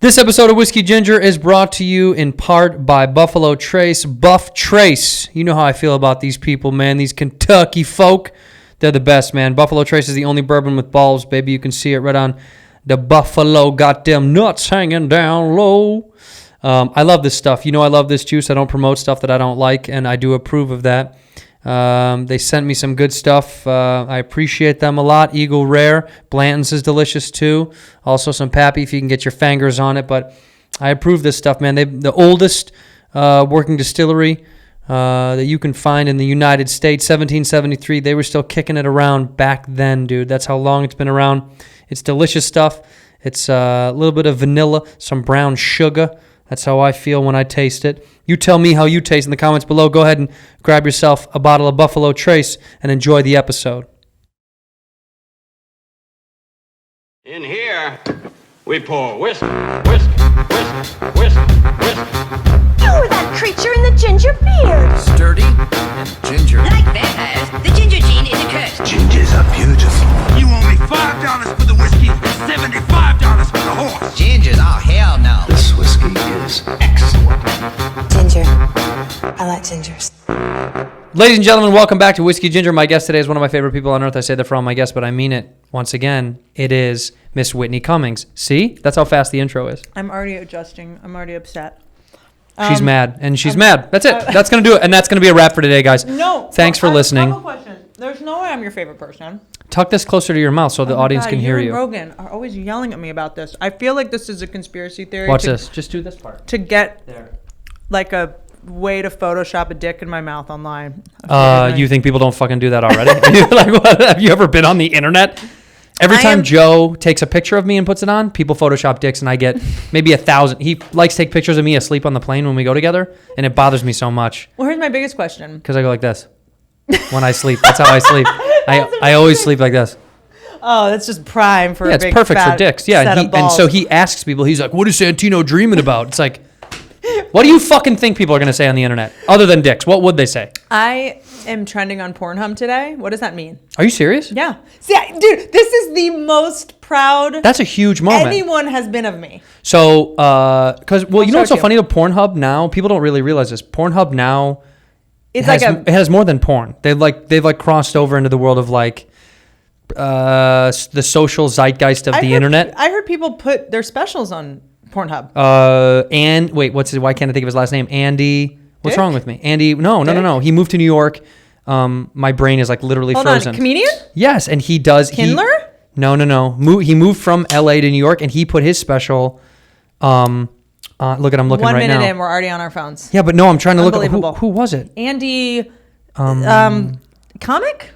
This episode of Whiskey Ginger is brought to you in part by Buffalo Trace. Buff Trace. You know how I feel about these people, man. These Kentucky folk. They're the best, man. Buffalo Trace is the only bourbon with balls, baby. You can see it right on the buffalo. Got them nuts hanging down low. I love this stuff. You know I love this juice. I don't promote stuff that I don't like, and I do approve of that. They sent me some good stuff. I appreciate them a lot. Eagle Rare. Blanton's is delicious too. Also some Pappy if you can get your fingers on it. But I approve this stuff, man. The oldest working distillery that you can find in the United States, 1773. They were still kicking it around back then, dude. That's how long it's been around. It's delicious stuff. It's a little bit of vanilla, some brown sugar. That's how I feel when I taste it. You tell me how you taste in the comments below. Go ahead and grab yourself a bottle of Buffalo Trace and enjoy the episode. In here, we pour whisk, whisk, whisk, whisk, whisk. You were that creature in the ginger beard. Sturdy and ginger. Like vampires, the ginger gene is a curse. Gingers are beautiful. You owe me $5 for the whiskey and $75 for the horse. Gingers? Oh, hell no. This whiskey is excellent. Ginger. I like gingers. Ladies and gentlemen, welcome back to Whiskey Ginger. My guest today is one of my favorite people on earth. I say that for all my guests, but I mean it. Once again, it is Miss Whitney Cummings. See? That's how fast the intro is. I'm already adjusting. I'm already upset. She's mad, and she's mad. That's it. That's going to do it, and that's going to be a wrap for today, guys. No. Thanks for listening. I have a question. There's no way I'm your favorite person. Tuck this closer to your mouth so the audience can hear you. you. Rogan are always yelling at me about this. I feel like this is a conspiracy theory. Watch this. Just do this part. To get There. like a way to Photoshop a dick in my mouth online. You think people don't fucking do that already? Like, what? Have you ever been on the internet? Every time Joe takes a picture of me and puts it on, people Photoshop dicks, and I get maybe 1,000. He likes to take pictures of me asleep on the plane when we go together, and it bothers me so much. Well, here's my biggest question. Because I go like this when I sleep. That's how I sleep. I always sleep like this. Oh, that's just prime for a big it's perfect fat for dicks. set Yeah, of and balls. so he asks people, he's like, what is Santino dreaming about? It's like, what do you fucking think people are going to say on the internet? Other than dicks, what would they say? I am trending on Pornhub today. What does that mean? Are you serious? Yeah. See, dude, this is the most proud That's a huge moment. anyone has been of me. So, because, well, you know what's so show it to funny? The Pornhub now, people don't really realize this. Pornhub now, It's it has more than porn. They've crossed over into the world of the social zeitgeist of the internet. I heard people put their specials on Pornhub. And wait, why can't I think of his last name? Andy. What's Dick? wrong with me? Andy. No. He moved to New York. My brain is literally Hold frozen. on, comedian? Yes, and he does. Kindler? No. He moved from LA to New York, and he put his special. Look I'm looking right now. 1 minute in, we're already on our phones. Yeah, but no, I'm trying to look. Unbelievable. Who was it? Andy, comic?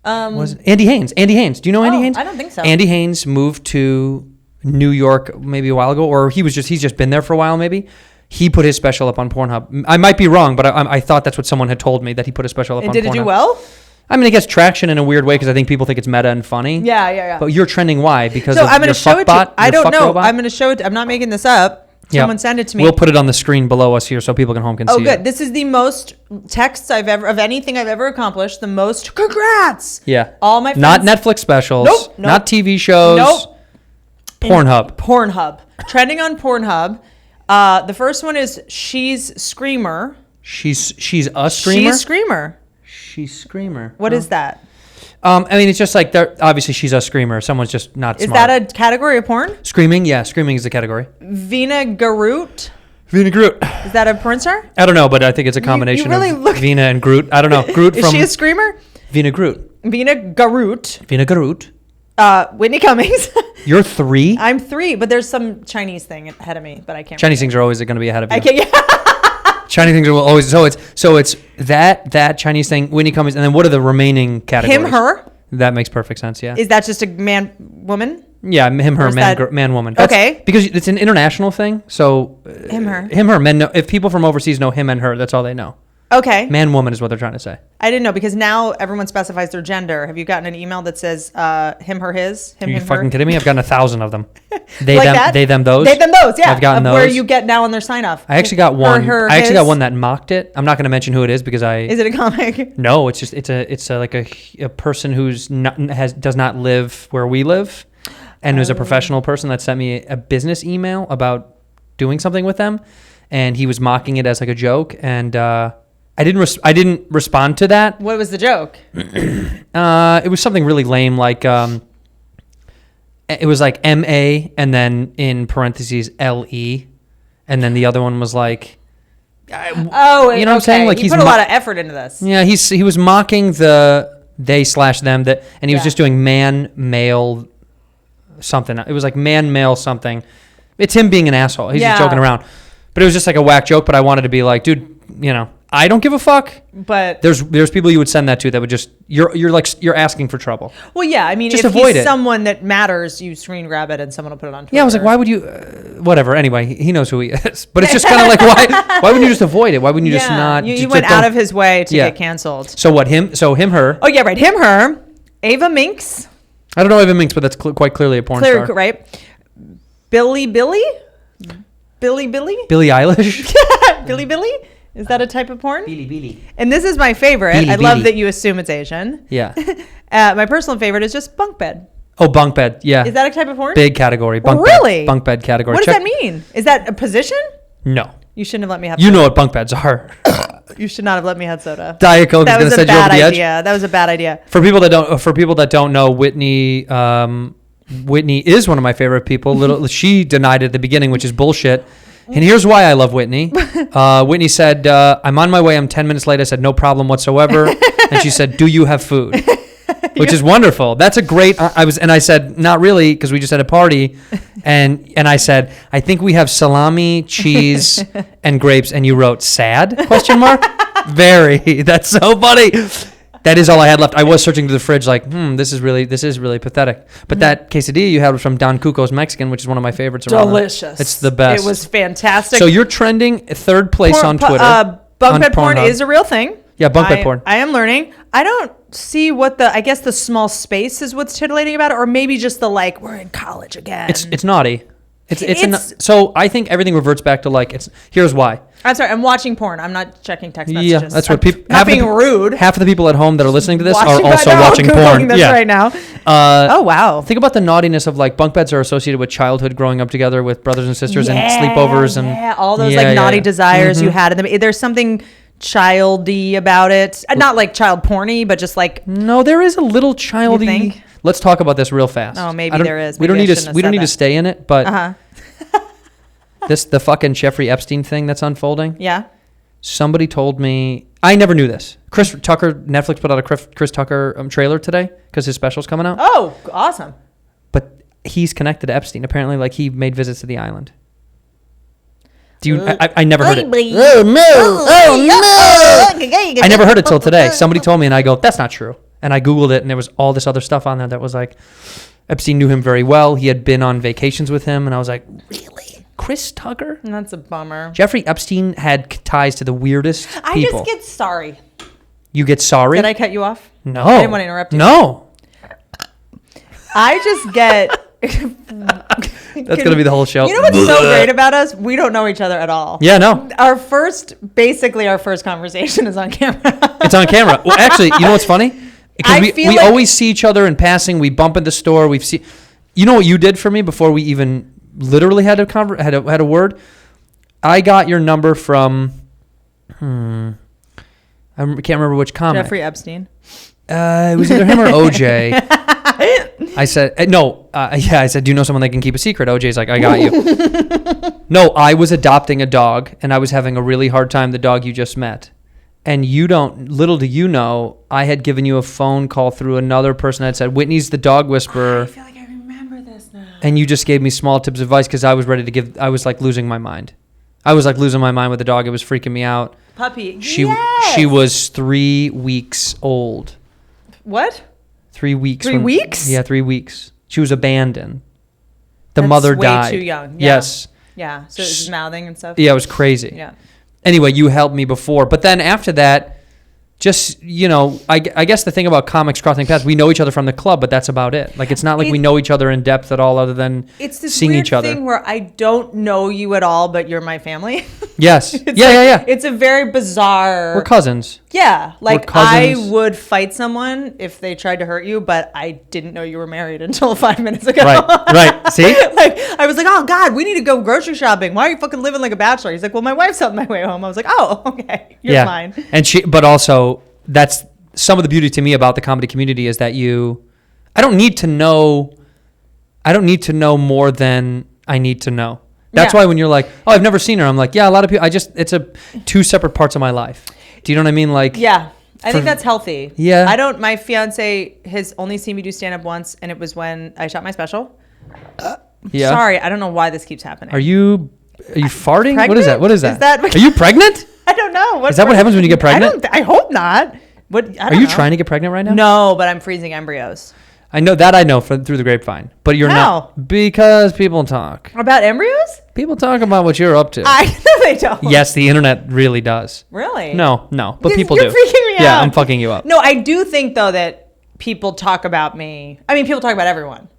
Was it Andy Haynes? Andy Haynes. Do you know Andy Haynes? I don't think so. Andy Haynes moved to New York maybe a while ago, or he's just been there for a while maybe. He put his special up on Pornhub. I might be wrong, but I thought that's what someone had told me, that he put a special up on Pornhub. Did it do well? I mean, it gets traction in a weird way because I think people think it's meta and funny. Yeah. But you're trending why? Because So of I'm going your to show it to you. fuckbot? I Your don't fuck know. robot? I'm going to show it. I'm not making this up. Someone send it to me. We'll put it on the screen below us here so people can see it. Oh, good. This is the most texts of anything I've ever accomplished. The most congrats. Yeah. All my friends. Not Netflix specials. Nope. Not TV shows. Nope. Pornhub. Pornhub. Trending on Pornhub. The first one is She's Screamer. She's a screamer? She's Screamer. She's Screamer. What is that? I mean, it's just obviously she's a screamer. Someone's just not Is smart. that a category of porn? Screaming? Yeah, screaming is the category. Vina Garut. Vina Groot. Is that a porn star? I don't know, but I think it's a combination really of look- Vina and Groot. I don't know. Groot Is from she a screamer? Vina Groot. Vina Garut. Vina Groot. Whitney Cummings. You're 3? I'm 3, but there's some Chinese thing ahead of me, but I can't. Chinese things are always going to be ahead of you. I can't. Yeah. Chinese things are always so it's that Chinese thing, Whitney Cummings, and then what are the remaining categories? Him, her. That makes perfect sense. Yeah. Is that just a man, woman? Yeah, him, her, Or is man, that- man, woman. Okay. Because it's an international thing, so Him, her. him, her, men. Know, if people from overseas know him and her, that's all they know. Okay. Man, woman is what they're trying to say. I didn't know because now everyone specifies their gender. Have you gotten an email that says him, her, his? Him, Are you him, fucking her? kidding me? I've gotten 1,000 of them. They, Like them, that? they, them, those. They, them, those. Yeah. I've gotten Where those. you get now on their sign off. I actually got one. Her, I actually got his? one that mocked it. I'm not going to mention who it is because Is it a comic? No, it's like a person who's does not live where we live. and it was a professional person that sent me a business email about doing something with them, and he was mocking it as like a joke, and I didn't respond to that. What was the joke? It was something really lame, like it was like MA and then in parentheses LE, and then the other one was like, you know what I'm saying? Like he put a lot of effort into this. Yeah, he was mocking the they/them that, and he was just doing man male something. It was like man male something. It's him being an asshole. He's just joking around, but it was just like a whack joke. But I wanted to be like, dude, you know, I don't give a fuck. But there's people you would send that to that would just you're asking for trouble. Well, yeah, I mean, just if avoid he's it. someone that matters, you screen grab it and someone will put it on Twitter. Yeah, I was like, why would you? Whatever. Anyway, he knows who he is. But it's just kind of like, why wouldn't you just avoid it? Why wouldn't you just not? You just went don't- out of his way to get canceled. So what? Him? So him? Her? Oh yeah, right. Him, her, Ava Minx. I don't know Ava Minx, but that's quite clearly a porn star. Right. Billy. Billie Eilish. Billy. Is that a type of porn? Billy. And this is my favorite. Billy, I love Billy. that you assume it's Asian. Yeah. My personal favorite is just bunk bed. Oh, bunk bed. Yeah. Is that a type of porn? Big category? Really? Bunk bed category. What does that mean? Is that a position? No. You shouldn't have let me have. You soda. know what bunk beds are. You should not have let me have soda. Diet Coke is That going was to a send you over bad the edge. idea. That was a bad idea. For people that don't know, Whitney is one of my favorite people. She denied it at the beginning, which is bullshit. And here's why I love Whitney. Whitney said, "I'm on my way. I'm 10 minutes late." I said, "No problem whatsoever." And she said, "Do you have food?" Which is wonderful. That's a great. I said, "Not really," because we just had a party, and I said, "I think we have salami, cheese, and grapes." And you wrote "sad?" question mark. Very. That's so funny. That is all I had left. I was searching through the fridge like, this is really pathetic. But that quesadilla you had was from Don Cuco's Mexican, which is one of my favorites around. Delicious. It's the best. It was fantastic. So you're trending third place on Twitter. Bunk on bed porn Pornhub. is a real thing. Yeah, bunk bed porn. I am learning. I don't see what I guess the small space is what's titillating about it, or maybe just the like, we're in college again. It's naughty. So I think everything reverts back to like, here's why. I'm sorry, I'm watching porn. I'm not checking text messages. Yeah, that's what people. Not being rude. Half of the people at home that are listening to this are Watching also right now, watching porn. Googling this right now. Oh wow! Think about the naughtiness of like bunk beds are associated with childhood, growing up together with brothers and sisters and sleepovers and all those naughty desires you had in them. There's something childy about it. Not like child porny, but just like no, there is a little childy. You think? Let's talk about this real fast. Oh, maybe there is. We don't Maybe need I to. shouldn't We have don't need said to stay in it, but that. the fucking Jeffrey Epstein thing that's unfolding. Yeah. Somebody told me, I never knew this. Chris Tucker, Netflix put out a Chris Tucker trailer today because his special's coming out. Oh, awesome. But he's connected to Epstein. Apparently, like he made visits to the island. Do you? I never heard it. Oh no! I never heard it till today. Somebody told me, and I go, that's not true. And I Googled it, and there was all this other stuff on there that was like, Epstein knew him very well. He had been on vacations with him, and I was like, really? Chris Tucker? That's a bummer. Jeffrey Epstein had ties to the weirdest people. I just get sorry. You get sorry? Did I cut you off? No. I didn't want to interrupt you. No. I just get... That's going to be the whole show. You know what's so great about us? We don't know each other at all. Yeah, no. Our first conversation is on camera. It's on camera. Well, actually, you know what's funny? Because we like- always see each other in passing. We bump at the store. You know what you did for me before we even literally had a word? I got your number from I can't remember which comic. Jeffrey Epstein. It was either him or OJ. I said no. I said, do you know someone that can keep a secret? OJ's like, I got you. No, I was adopting a dog and I was having a really hard time. The dog you just met. And little do you know, I had given you a phone call through another person that said, Whitney's the dog whisperer. I feel like I remember this now. And you just gave me small tips of advice because I was ready to I was like losing my mind. I was like losing my mind with the dog. It was freaking me out. Puppy. She Yes! was 3 weeks old. What? 3 weeks. 3 weeks? Yeah, 3 weeks. She was abandoned. The That's mother way died. too young. Yeah. Yes. Yeah. So it's mouthing and stuff. Yeah, it was crazy. Yeah. Anyway, you helped me before. But then after that, just, I guess the thing about comics crossing paths, we know each other from the club, but that's about it. Like, it's not like we know each other in depth at all other than It's this seeing weird each other. thing where I don't know you at all, but you're my family. Yes. It's Yeah. It's a very bizarre. We're cousins. Yeah, like cousins. I would fight someone if they tried to hurt you, but I didn't know you were married until 5 minutes ago. Right. See? Like I was like, oh God, we need to go grocery shopping. Why are you fucking living like a bachelor? He's like, well, my wife's on my way home. I was like, oh, okay, you're fine. And but also that's some of the beauty to me about the comedy community is that I don't need to know more than I need to know. That's why when you're like, oh, I've never seen her, I'm like, yeah, a lot of people, it's two separate parts of my life. Do you know what I mean? Like, yeah, I think that's healthy. Yeah. My fiance has only seen me do stand up once, and it was when I shot my special. Yeah. Sorry, I don't know why this keeps happening. Are you farting? Pregnant? What is that? What is that? Is that Are you pregnant? I don't know. Is that what happens when you get pregnant? I hope not. Are you trying to get pregnant right now? No, but I'm freezing embryos. I know through the grapevine, but you're not because people talk. About embryos? People talk about what you're up to. I know they don't. Yes, the internet really does. Really? No, but people You're do. freaking me out. Yeah, I'm fucking you up. No, I do think though that people talk about me. I mean, people talk about everyone.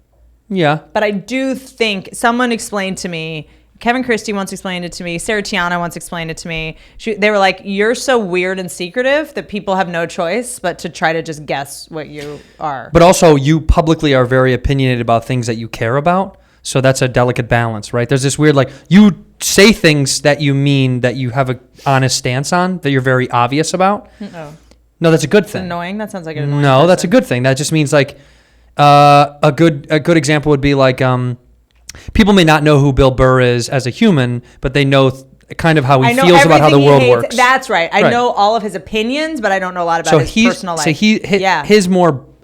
Yeah. But I do think someone explained to me, Kevin Christie once explained it to me, Sarah Tiana once explained it to me. They were like, you're so weird and secretive that people have no choice but to try to just guess what you are. But also, you publicly are very opinionated about things that you care about. So that's a delicate balance, right? There's this weird, like, you say things that you mean that you have an honest stance on, that you're very obvious about. Oh. No, that's a good thing. Annoying? That sounds like an annoying No, person. that's a good thing. That just means, like, a good example would be, like, people may not know who Bill Burr is as a human, but they know kind of how he feels about how the world works. That's right. I know all of his opinions, but I don't know a lot about his personal life. So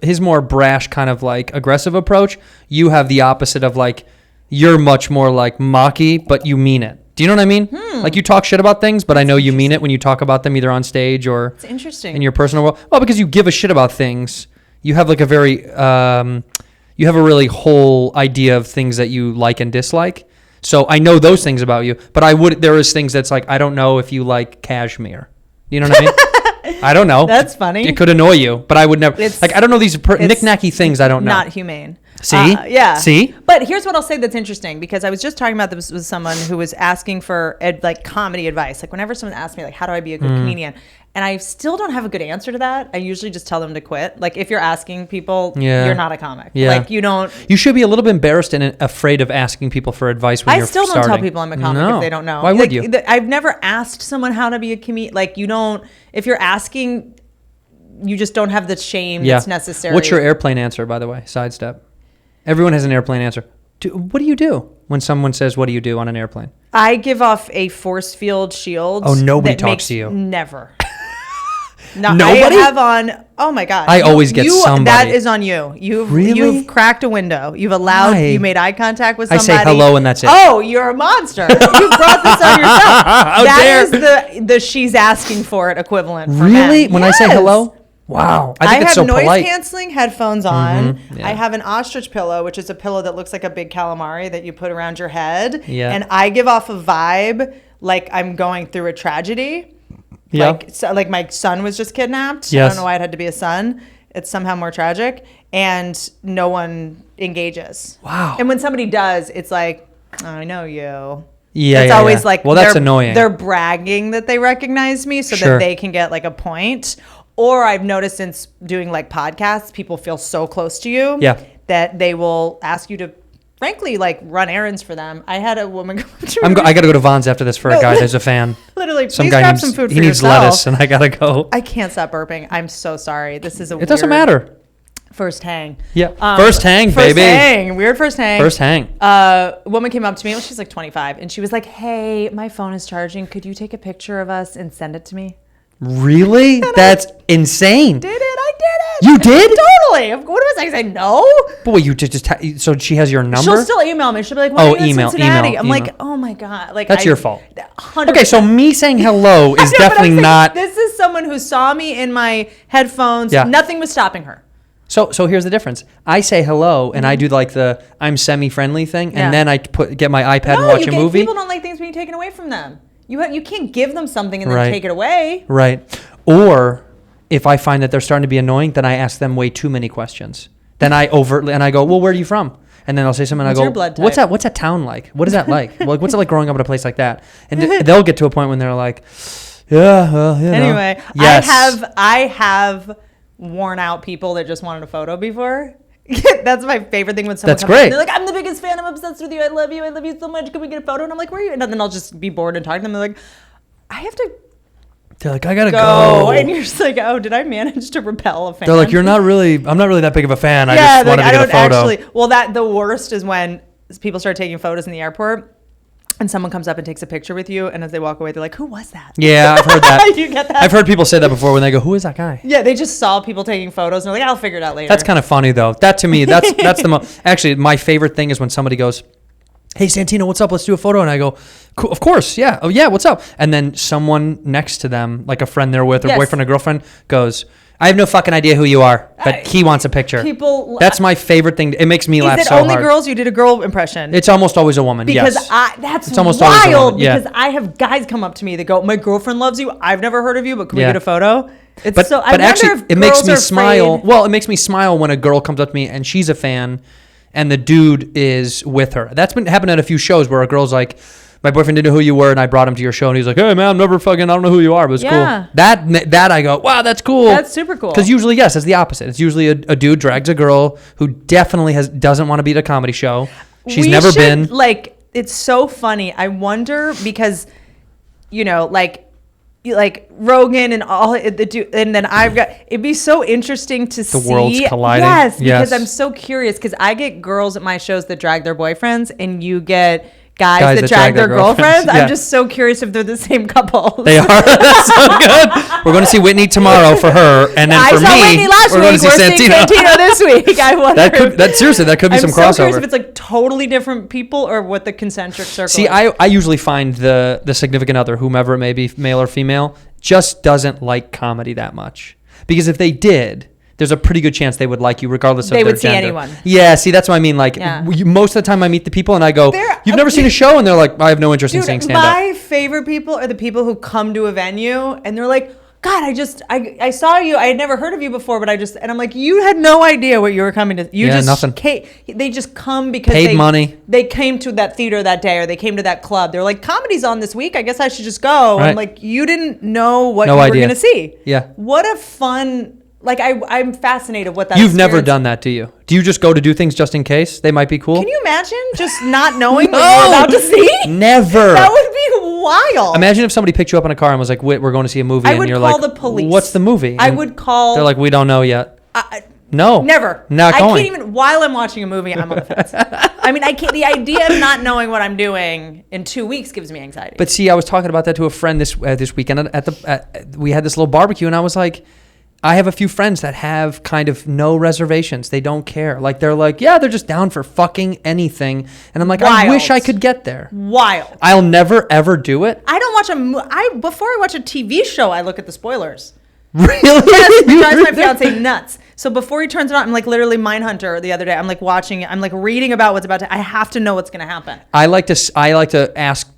his more brash kind of like aggressive approach. You have the opposite of like you're much more like mocky, but you mean it. Do you know what I mean? Like you talk shit about things, but I know you mean it when you talk about them either on stage or it's interesting in your personal world. Well, because you give a shit about things. You have like a very you have a really whole idea of things that you like and dislike. So I know those things about you, but there is things that's like, I don't know if you like cashmere. You know what I mean? I don't know. That's funny. It could annoy you, but I would never, I don't know these knick-knacky things I don't know. Not humane. See? Yeah. See? But here's what I'll say that's interesting, because I was just talking about this with someone who was asking for comedy advice. Like whenever someone asks me, like, how do I be a good comedian? And I still don't have a good answer to that. I usually just tell them to quit. Like if you're asking people, you're not a comic. Yeah. Like you don't. You should be a little bit embarrassed and afraid of asking people for advice when you're starting. I still don't tell people I'm a comic if they don't know. Why would you? I've never asked someone how to be a comedian. Like you don't, if you're asking, you just don't have the shame that's necessary. What's your airplane answer, by the way? Sidestep. Everyone has an airplane answer. What do you do when someone says, what do you do on an airplane? I give off a force field shield. Oh, nobody talks to you. Never. No, nobody? I have on. Oh my God! I always get somebody. That is on you. You've cracked a window. You've allowed. You made eye contact with somebody. I say hello and that's it. Oh, you're a monster. You brought this on yourself. How that dare. is the she's asking for it equivalent. For really? men. When Yes. I say hello. Wow. I think it's so have noise polite. canceling headphones on. Yeah. I have an ostrich pillow, which is a pillow that looks like a big calamari that you put around your head. Yeah. And I give off a vibe like I'm going through a tragedy. Yeah. Like my son was just kidnapped. Yes. I don't know why it had to be a son. It's somehow more tragic. And no one engages. Wow. And when somebody does, it's like, oh, I know you. Yeah. It's always like, well, that's annoying. They're bragging that they recognize me so that they can get like a point. Or I've noticed since doing like podcasts, people feel so close to you that they will ask you to, frankly, like run errands for them. I had a woman come up to me. I got to go to Vaughn's after this for a guy. There's a fan. Literally, some please guy grab needs, some food for he needs yourself. lettuce, and I got to go. I can't stop burping. I'm so sorry. This is It doesn't matter. First hang. Yeah. First hang, baby. First hang. Weird first hang. First hang. A woman came up to me. Well, she's like 25. And she was like, hey, my phone is charging. Could you take a picture of us and send it to me? Really? That's insane. Did it? I did it. You did? Totally. What was I say? No. But wait, you just so she has your number? She'll still email me. She'll be like, "Why are you in Cincinnati?" I'm email. like, "Oh my God!" Like that's your fault. 100%. Okay, so me saying hello is definitely not. This is someone who saw me in my headphones. Yeah. Nothing was stopping her. So here's the difference. I say hello and I do like the I'm semi-friendly thing, and then I get my iPad and watch a movie. People don't like things being taken away from them. You can't give them something and then take it away. Right. Or if I find that they're starting to be annoying, then I ask them way too many questions. Then I overtly and I go, well, where are you from? and then I'll say something and What's I your go, blood type? what's that town like? What is that like? Like, what's it like growing up in a place like that? And they'll get to a point when they're like, yeah, well, you know. Anyway, Yes. I have worn out people that just wanted a photo before. That's my favorite thing when someone That's comes up great. and they're like, I'm the biggest fan. I'm obsessed with you. I love you so much. Can we get a photo? And I'm like, where are you? And then I'll just be bored and talk to them. They're like, I have to They're like, I gotta go. go. And you're just like, oh, did I manage to repel a fan? They're like, I'm not really that big of a fan. I yeah, just wanted to get a photo. Well, the worst is when people start taking photos in the airport and someone comes up and takes a picture with you, and as they walk away, they're like, who was that? Yeah, I've heard that. You get that? I've heard people say that before when they go, who is that guy? Yeah, they just saw people taking photos and they're like, I'll figure it out later. That's kind of funny though. That to me, that's the most. Actually, my favorite thing is when somebody goes, hey Santino, what's up? Let's do a photo. And I go, cool, of course, yeah. Oh yeah, what's up? And then someone next to them, like a friend they're with, or Yes. boyfriend or girlfriend, goes, I have no fucking idea who you are, but he wants a picture. People. That's my favorite thing. It makes me laugh Is it so only hard. girls? You did a girl impression. It's almost always a woman. Because yes. that's It's almost always a wild. woman, yeah. Because I have guys come up to me that go, my girlfriend loves you. I've never heard of you, but can we Yeah. get a photo? It's But, so. I but wonder actually, if it makes girls me are smile. afraid- Well, it makes me smile when a girl comes up to me and she's a fan, and the dude is with her. That's been happened at a few shows where a girl's like, my boyfriend didn't know who you were, and I brought him to your show, and he's like, hey man, I don't know who you are, but it's Yeah. cool. That I go, wow, that's cool. That's super cool. Because usually, yes, it's the opposite. It's usually a dude drags a girl who definitely doesn't want to be at a comedy show. She's never been. Like, it's so funny. I wonder because, like Rogan and all the dude, and then I've got. It'd be so interesting to see. The worlds colliding. Yes, because Yes. I'm so curious because I get girls at my shows that drag their boyfriends, and you get guys that drag their girlfriends. Yeah. I'm just so curious if they're the same couple. They are. That's so good. We're going to see Whitney tomorrow for her, and then I for saw me, Whitney last we're week. going to see We're seeing Santino this week. I wonder. Seriously, that could be I'm some so curious crossover. if it's like totally different people or what the concentric circle See, is. I usually find the significant other, whomever it may be, male or female, just doesn't like comedy that much. Because if they did, there's a pretty good chance they would like you regardless of They their would see gender. anyone. Yeah, see, that's what I mean. Like, Yeah. most of the time I meet the people and I go, They're- you've never seen a show? And they're like, I have no interest in seeing Dude, stand-up. my favorite people are the people who come to a venue and they're like, God, I saw you. I had never heard of you before, but and I'm like, you had no idea what you were coming to. You Yeah, just nothing. They just come because Paid money. They came to that theater that day or they came to that club. They're like, comedy's on this week. I guess I should just go. Right. I'm like, you didn't know what No you idea. were going to see. Yeah. What a fun, I'm fascinated what that You've never experience- done that, do you? Do you just go to do things just in case? They might be cool? Can you imagine just not knowing what you're about to see? Never. That would be wild. Imagine if somebody picked you up in a car and was like, Whit, we're going to see a movie. I and would you're call like, the police. What's the movie? I And would call. They're like, we don't know yet. No. Never. Not going. I can't even, while I'm watching a movie, I'm on the fence. I mean, I can't, the idea of not knowing what I'm doing in 2 weeks gives me anxiety. But see, I was talking about that to a friend this weekend we had this little barbecue, and I was like, I have a few friends that have kind of no reservations. They don't care. Like, they're like, yeah, they're just down for fucking anything. And I'm like, I Wild. wish I could get there. Wild. I'll never, ever do it. I don't watch before I watch a TV show, I look at the spoilers. Really? Yes, it drives my fiance nuts. So before he turns it on, I'm like literally Mindhunter the other day. I'm like watching it. I'm like reading about what's about to, I have to know what's going to happen. I like to ask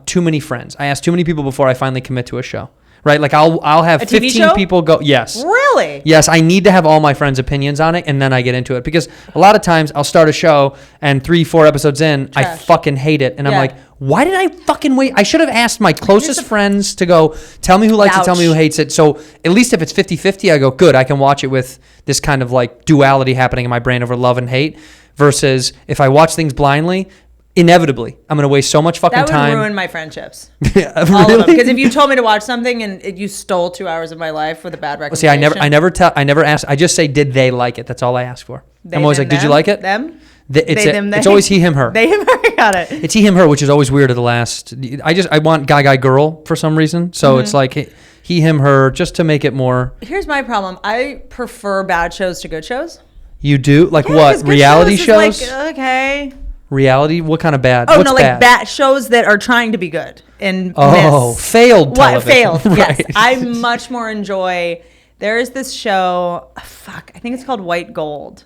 too many friends. I ask too many people before I finally commit to a show. Right? Like I'll have A TV 15 show? people go. Yes. Really? Yes, I need to have all my friends' opinions on it, and then I get into it. Because a lot of times I'll start a show, and 3-4 episodes in, I Trash. fucking hate it. And I'm Yeah. like, why did I fucking wait? I should have asked my closest friends to go, tell me who likes it, tell me who Vouch. hates it. So at least if it's 50-50, I go, good, I can watch it with this kind of like duality happening in my brain over love and hate. Versus if I watch things blindly, inevitably, I'm going to waste so much fucking That would time. ruin my friendships. Yeah, All of them. really? Because if you told me to watch something and you stole 2 hours of my life with a bad See, recommendation. I never ask. I just say, did they like it? That's all I ask for. I'm always like, did you like it? Them? It's always he, him, her. They, him, her. Got it. It's he, him, her, which is always weird at the last. I want guy, girl for some reason. So it's like he, him, her, just to make it more. Here's my problem. I prefer bad shows to good shows. You do? Like Yeah, what? 'cause good Reality is shows? like, okay. Reality? What kind of bad? Oh, What's no, like bad? bad shows that are trying to be good and Oh, miss. failed What television. failed? Yes, Right. I much more enjoy. There is this show. I think it's called White Gold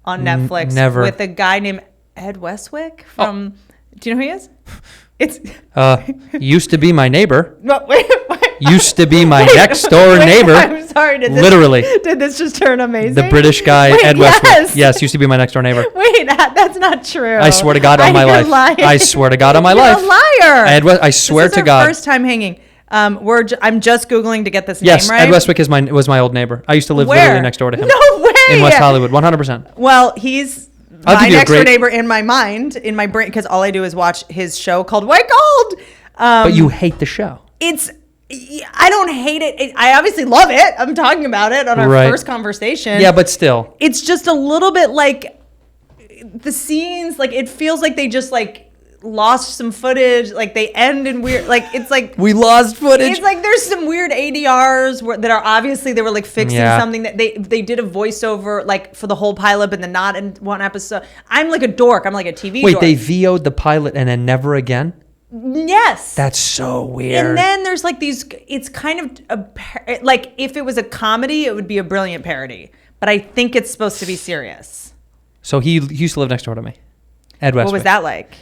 on Netflix. never. With a guy named Ed Westwick from. Do you know who he is? It's. Used to be my neighbor. No, wait. Used to be my next door neighbor. I'm sorry. Literally. Did this just turn amazing? The British guy, Wait, Ed Westwick. yes. Yes, used to be my next door neighbor. Wait, that's not true. I swear to God on my life. Lying. I swear to God on my You're life. a liar. I swear this is to our God. First time hanging. I'm just Googling to get this Yes, name right. Ed Westwick was my old neighbor. I used to live Where? literally next door to him. No way. In West Hollywood, 100%. Well, he's I'll my give you a next door great- neighbor in my mind, in my brain, because all I do is watch his show called White Gold. But you hate the show. I don't hate it. I obviously love it. I'm talking about it on our first conversation. Yeah, but still. It's just a little bit like the scenes, like it feels like they just like lost some footage, like they end in weird, like it's like we lost footage. It's like there's some weird ADRs that are obviously they were like fixing something that they did a voiceover like for the whole pilot but then not in one episode. I'm like a dork. I'm like a TV Wait, dork. they VO'd the pilot and then never again? Yes. That's so weird. And then there's like these, it's kind of like if it was a comedy, it would be a brilliant parody. But I think it's supposed to be serious. So he used to live next door to me. Ed Westwick. What was that like?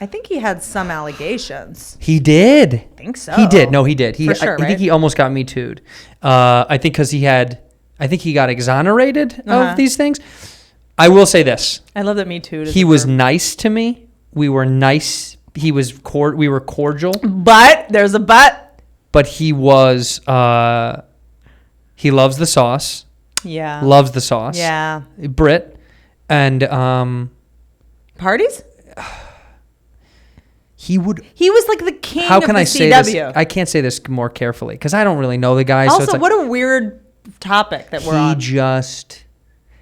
I think he had some allegations. He did. I think so. He did. No, he did. For sure, I think he almost got Me Too'd. I think because I think he got exonerated of these things. I will say this. I love that Me Too. He was nice to me. We were nice. We were cordial. But there's a but. But he was. He loves the sauce. Yeah. Loves the sauce. Yeah. Brit, and parties. He was like the king how of can the I say CW. this? I can't say this more carefully because I don't really know the guy. Also, so it's like, what a weird topic that we're on.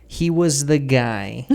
He was the guy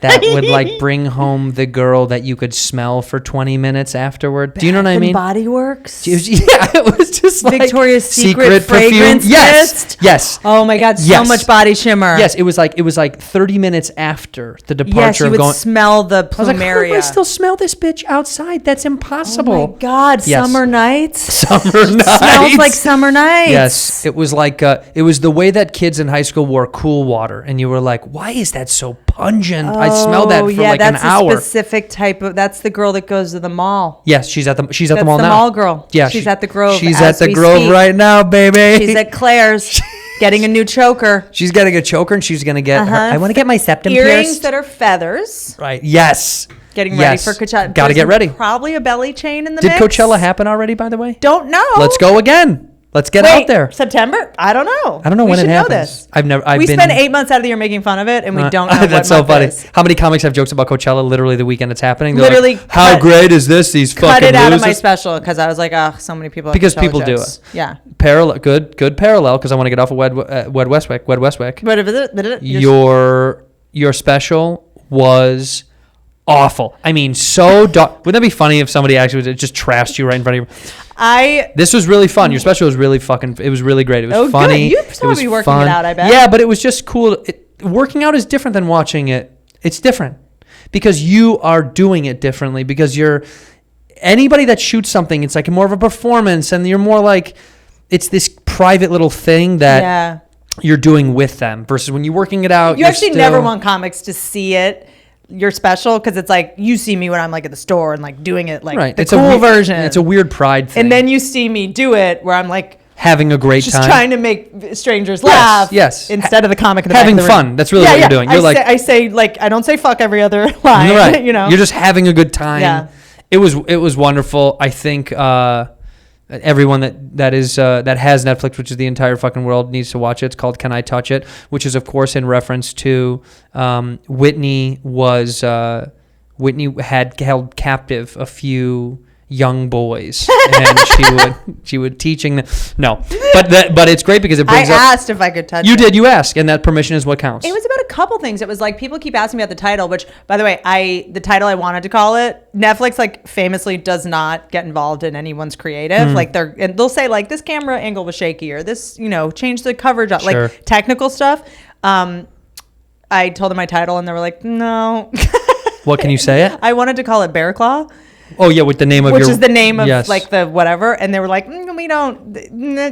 that would like bring home the girl that you could smell for 20 minutes afterward. Do you know what I mean? Body Works. It was just like Victoria's Secret perfume. fragrance Yes, list. yes. Oh my God, so Yes. much body shimmer. Yes, it was like 30 minutes after the Yes, departure you of would going. smell the I was like, how do plumeria. I still smell this bitch outside? That's impossible. Oh my God, Yes. summer nights. Summer nights. Smells like summer nights. Yes, it was like it was the way that kids in high school wore Cool Water, and you were like, "Why is that so pungent?" I smell that for like an hour. That's a specific type of. That's the girl that goes to the mall. Yes, she's at the mall That's now. the mall girl. Yeah, she's at the Grove. She's as at the we Grove speak. right now, baby. She's at Claire's, getting a new choker. She's getting a choker, and she's gonna get. I want to get my septum earrings pierced. that are feathers. Right. Yes. Getting ready for Coachella. Got to get ready. Probably a belly chain in the Did mix. Coachella happen already? By the way. Don't know. Let's go again. Let's get out there. September? I don't know. I don't know we when it should happens. Know this. I've we been spend 8 months out of the year making fun of it, and we don't know what that's so month funny. it is. How many comics have jokes about Coachella literally the weekend it's happening? They're Literally like, how great is this? These cut fucking it out of losers. my special because I was like, oh, so many people. Have Because Coachella people do jokes. it. Yeah. Parallel, good parallel. Because I want to get off of Wed Westwick. But Your special was awful. I mean, so dark. Wouldn't that be funny if somebody actually just trashed you right in front of you? This was really fun. Your special was really fucking. It was really great. It was funny. Good. You saw me working it out, I bet. Yeah, but it was just cool. Working out is different than watching it. It's different because you are doing it differently. Because you're anybody that shoots something. It's like more of a performance, and you're more like it's this private little thing that you're doing with them. Versus when you're working it out, you actually never want comics to see it. Your special because it's like you see me when I'm like at the store and like doing it like the cool version. It's a weird pride thing. And then you see me do it where I'm like having a great just time, trying to make strangers laugh. Yes. Instead of the comic in the having back of the fun. room. That's really what you're doing. You're I say like I don't say fuck every other line. Right. You know, you're just having a good time. Yeah. It was wonderful. I think everyone that has Netflix, which is the entire fucking world, needs to watch it. It's called Can I Touch It, which is of course in reference to Whitney had held captive a few young boys, and she would teaching them. No, but it's great because it brings I up. asked if I could touch. You it. did. You asked, and that permission is what counts. It was about a couple things. It was like people keep asking me about the title, which, by the way, the title I wanted to call it. Netflix like famously does not get involved in anyone's creative. Like they'll say like this camera angle was shaky or this change the coverage up, Sure. like technical stuff. I told them my title and they were like, no. What can you say it? I wanted to call it Bear Claw. Oh yeah, with the name of which your, is the name of yes. like the whatever, and they were like, we don't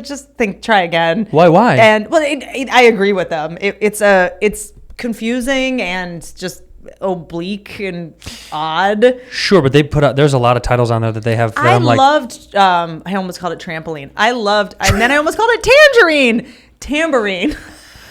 just try again. Why? And well, I agree with them. It's confusing and just oblique and odd. Sure, but they put out, there's a lot of titles on there that they have. That I loved, I almost called it trampoline. And then I almost called it tambourine.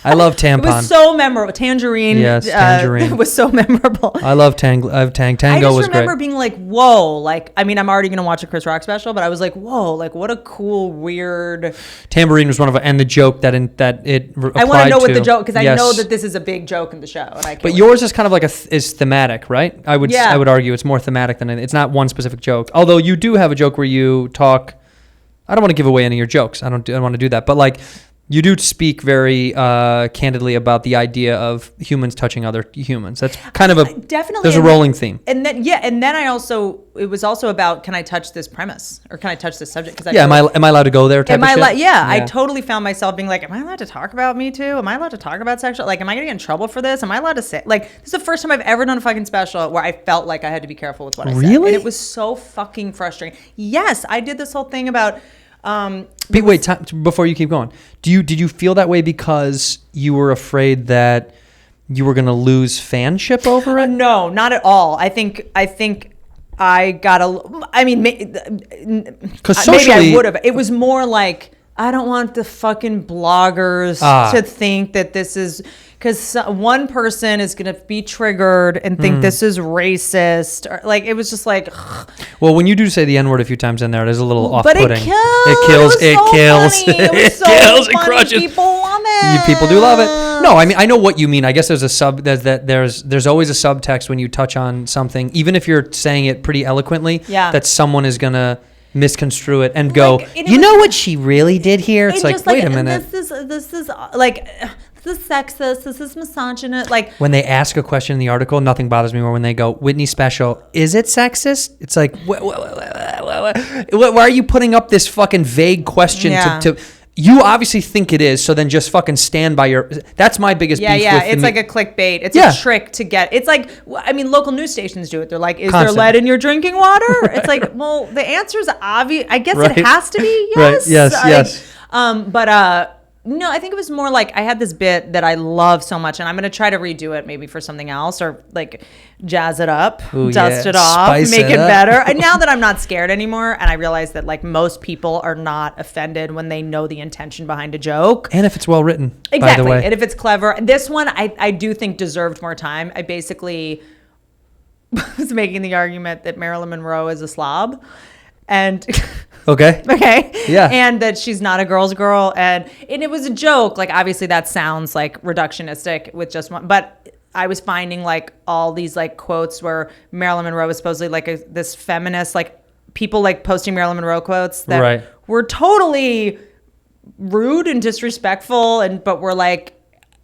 I love tampon. It was so memorable. Tangerine. Yes, tangerine. It was so memorable. I love Tango. Tango I just was remember great. being like, whoa. Like, I mean, I'm already going to watch a Chris Rock special, but I was like, whoa, like what a cool, weird. Tambourine was one of, and the joke that it applied to. I want to know what the joke, because I know that this is a big joke in the show. And but yours is kind of like is thematic, right? I would argue it's more thematic than it's not one specific joke. Although you do have a joke where you talk. I don't want to give away any of your jokes. I don't want to do that. But like, you do speak very candidly about the idea of humans touching other humans. That's kind of definitely. There's a rolling theme. And then it was also about, can I touch this premise or can I touch this subject? Because am I allowed to go there? I totally found myself being like, am I allowed to talk about Me Too? Am I allowed to talk about sexual? Like, am I gonna get in trouble for this? Am I allowed to say, like, this is the first time I've ever done a fucking special where I felt like I had to be careful with what I said. Really? And it was so fucking frustrating. Yes, I did this whole thing about. Wait, before you keep going, did you feel that way because you were afraid that you were going to lose fanship over it? No, not at all. I think I got because socially, maybe I would have. It was more like, I don't want the fucking bloggers to think that this is, because one person is going to be triggered and think this is racist. Or like, it was just like. Ugh. Well, when you do say the N-word a few times in there, it is a little off-putting. But it kills. It kills. It crushes. People love it. People do love it. No, I mean, I know what you mean. I guess there's there's always a subtext when you touch on something, even if you're saying it pretty eloquently, that someone is going to misconstrue it and go, you know what she really did here? It's like, wait a minute. This is like, this is sexist. This is misogynist. Like, when they ask a question in the article, nothing bothers me more when they go, Whitney special, is it sexist? It's like, why are you putting up this fucking vague question to you obviously think it is, so then just fucking stand by your. That's my biggest beef. Yeah, it's like a clickbait. It's a trick to get. It's like, I mean, local news stations do it. They're like, is there lead in your drinking water? It's like, well, the answer is obvious. I guess it has to be yes. Right. Yes. But no, I think it was more like, I had this bit that I love so much, and I'm going to try to redo it maybe for something else, or like jazz it up, dust it off, make it better. And now that I'm not scared anymore, and I realize that like most people are not offended when they know the intention behind a joke. And if it's well written, exactly. By the way. And if it's clever. This one, I do think deserved more time. I basically was making the argument that Marilyn Monroe is a slob. And okay. Yeah. And that she's not a girl's girl. And it was a joke. Like, obviously that sounds like reductionistic with just one, but I was finding like all these like quotes where Marilyn Monroe was supposedly like this feminist, like people like posting Marilyn Monroe quotes that were totally rude and disrespectful. But we're like,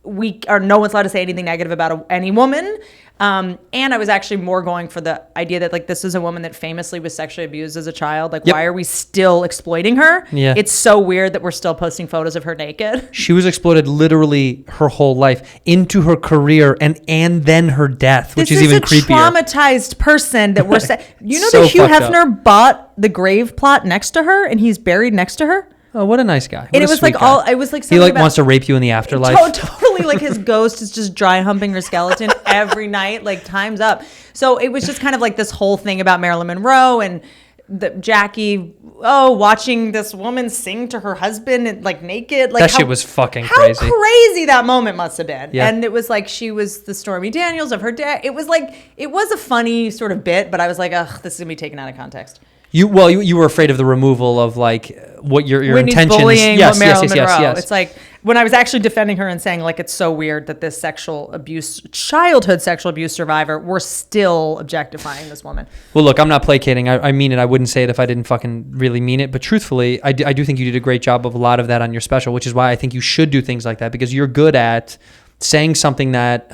no one's allowed to say anything negative about any woman. And I was actually more going for the idea that like, this is a woman that famously was sexually abused as a child. Like, why are we still exploiting her? Yeah. It's so weird that we're still posting photos of her naked. She was exploited literally her whole life into her career and then her death, which is even creepier. This is a traumatized person that we're you know that Hugh Hefner bought the grave plot next to her and he's buried next to her? Oh, what a nice guy. And it was like it was like he like wants to rape you in the afterlife. Totally, like his ghost is just dry humping her skeleton every night, like time's up. So it was just kind of like this whole thing about Marilyn Monroe and Jackie, watching this woman sing to her husband and like naked. Like that shit was fucking crazy. How crazy that moment must have been. Yeah. And it was like she was the Stormy Daniels of her day. It was like, it was a funny sort of bit, but I was like, ugh, this is gonna be taken out of context. You were afraid of the removal of like what your Whitney's intentions. Bullying Marilyn Monroe. Yes. It's like when I was actually defending her and saying like it's so weird that this childhood sexual abuse survivor, we're still objectifying this woman. Well, look, I'm not placating. I mean it. I wouldn't say it if I didn't fucking really mean it. But truthfully, I do think you did a great job of a lot of that on your special, which is why I think you should do things like that, because you're good at saying something that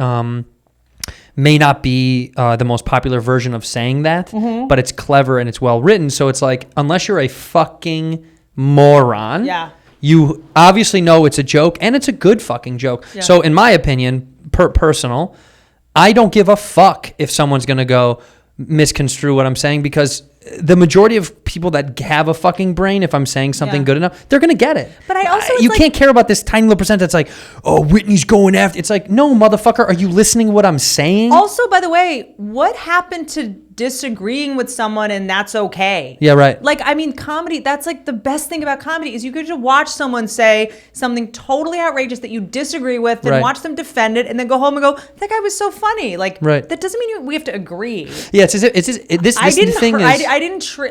may not be the most popular version of saying that, but it's clever and it's well written. So it's like, unless you're a fucking moron, you obviously know it's a joke, and it's a good fucking joke. Yeah. So in my opinion, personal, I don't give a fuck if someone's going to go misconstrue what I'm saying, because the majority of people that have a fucking brain, if I'm saying something good enough, they're gonna get it. But I also you can't care about this tiny little percent that's like, oh, Whitney's going after. It's like, no, motherfucker, are you listening to what I'm saying? Also, by the way, what happened to disagreeing with someone and that's okay? Yeah, right. Like, I mean, comedy, that's like the best thing about comedy is you could just watch someone say something totally outrageous that you disagree with, then watch them defend it, and then go home and go, that guy was so funny. Like, that doesn't mean we have to agree. Yeah, it's as if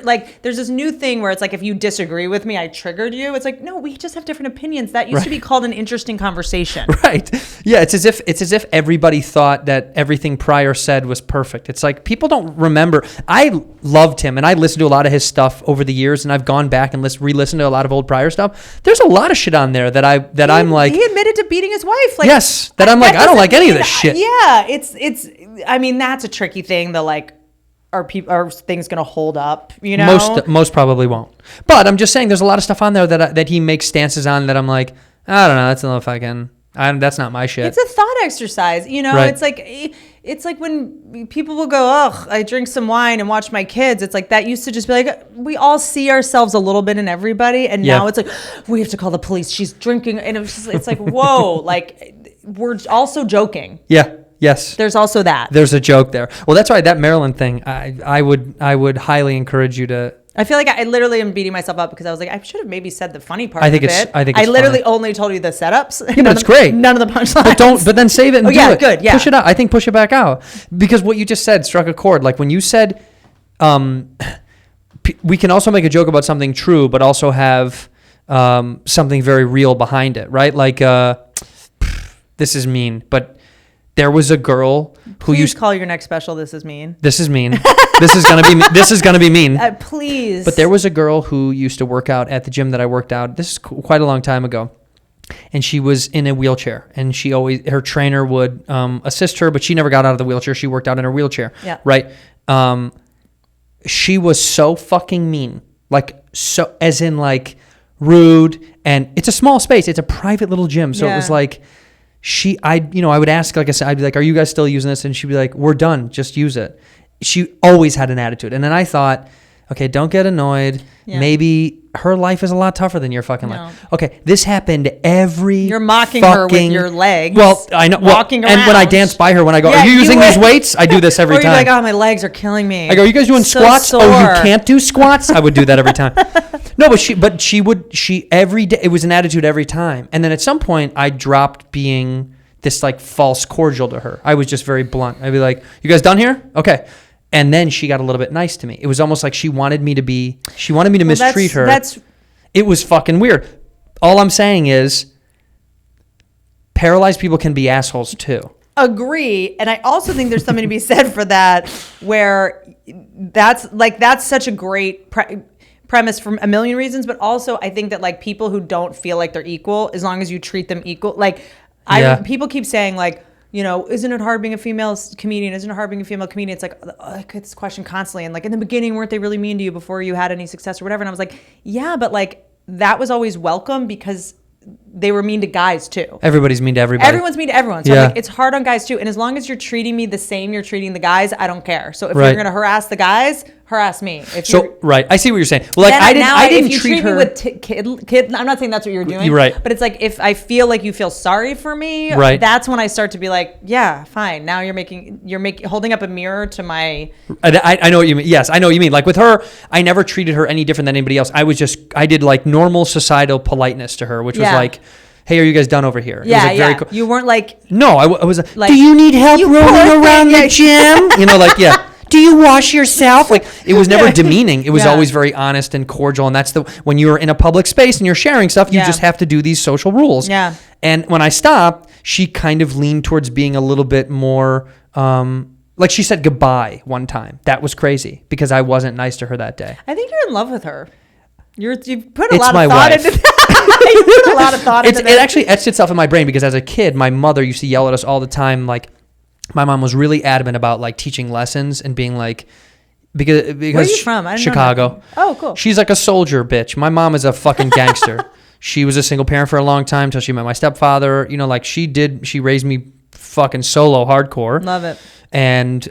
like, there's this new thing where it's like, if you disagree with me, I triggered you. It's like, no, we just have different opinions. That used to be called an interesting conversation. Right. Yeah, it's as if everybody thought that everything Pryor said was perfect. It's like, people don't remember. I loved him, and I listened to a lot of his stuff over the years, and I've gone back and re-listened to a lot of old Pryor stuff. There's a lot of shit on there I'm like, he admitted to beating his wife. Like, yes, I don't like any of this shit. Yeah, it's. I mean, that's a tricky thing. Are things going to hold up? You know, most probably won't. But I'm just saying, there's a lot of stuff on there that he makes stances on that I'm like, I don't know. That's a little fucking. That's not my shit. It's a thought exercise, you know. Right. It's like when people will go, "Oh, I drink some wine and watch my kids." It's like that used to just be like, we all see ourselves a little bit in everybody, and now it's like, we have to call the police. She's drinking, and it's like, whoa, like we're also joking. Yeah. Yes. There's also that. There's a joke there. Well, that's why that Maryland thing, I would highly encourage you to. I feel like I literally am beating myself up because I was like, I should have maybe said the funny part. I think it's literally only told you the setups. Yeah, but it's great. None of the punchlines. But then save it and do it. Good. Yeah. Push it out. I think push it back out, because what you just said struck a chord. Like when you said, we can also make a joke about something true, but also have something very real behind it, right? Like this is mean, but. There was a girl who Please call your next special "This Is Mean." This is mean. This is gonna be mean. Please. But there was a girl who used to work out at the gym that I worked out. This is quite a long time ago, and she was in a wheelchair. And her trainer would assist her, but she never got out of the wheelchair. She worked out in her wheelchair. Yeah. Right. She was so fucking mean, like so, as in like rude. And it's a small space. It's a private little gym, so it was like. I would ask, like I said, I'd be like, are you guys still using this? And she'd be like, we're done. Just use it. She always had an attitude. And then I thought, okay, don't get annoyed. Yeah. Maybe her life is a lot tougher than your fucking life. Okay, this happened You're mocking her with your legs. Well, I know. Walking around. And when I dance by her, when I go, are you using these weights? I do this every time. Or you're like, oh, my legs are killing me. I go, are you guys doing squats? Sore. Oh, you can't do squats? I would do that every time. No, but she every day, it was an attitude every time. And then at some point, I dropped being this like false cordial to her. I was just very blunt. I'd be like, you guys done here? Okay. And then she got a little bit nice to me. It was almost like she wanted me to mistreat her. It was fucking weird. All I'm saying is paralyzed people can be assholes too. Agree. And I also think there's something to be said for that, where that's such a great premise for a million reasons. But also I think that like people who don't feel like they're equal, as long as you treat them equal, like people keep saying like, you know, isn't it hard being a female comedian? Isn't it hard being a female comedian? It's like, I get this question constantly. And like in the beginning, weren't they really mean to you before you had any success or whatever? And I was like, yeah, but like that was always welcome because they were mean to guys too. Everybody's mean to everybody. Everyone's mean to everyone. So I'm like, it's hard on guys too. And as long as you're treating me the same you're treating the guys, I don't care. So if you're going to harass the guys, harass me. Right. I see what you're saying. Well, like I didn't treat her me with kid. I'm not saying that's what you're doing. You're right. But it's like if I feel like you feel sorry for me, that's when I start to be like, yeah, fine. Now you're holding up a mirror to my. I know what you mean. Yes, I know what you mean. Like with her, I never treated her any different than anybody else. I did like normal societal politeness to her, which was like, hey, are you guys done over here? Yeah, it was like very cool. You weren't like... No, I was like, do you need help rolling around the gym? You know, like, yeah. Do you wash yourself? Like, it was never demeaning. It was always very honest and cordial. And that's when you're in a public space and you're sharing stuff, you just have to do these social rules. Yeah. And when I stopped, she kind of leaned towards being a little bit more... like she said goodbye one time. That was crazy because I wasn't nice to her that day. I think you're in love with her. You've put a lot of thought into that. You put a lot of thought into that. It actually etched itself in my brain because as a kid, my mother used to yell at us all the time. Like, my mom was really adamant about like teaching lessons and being like, because where are you from? I didn't Chicago. Know. Oh, cool. She's like a soldier bitch. My mom is a fucking gangster. She was a single parent for a long time till she met my stepfather. You know, like she raised me fucking solo hardcore. Love it. And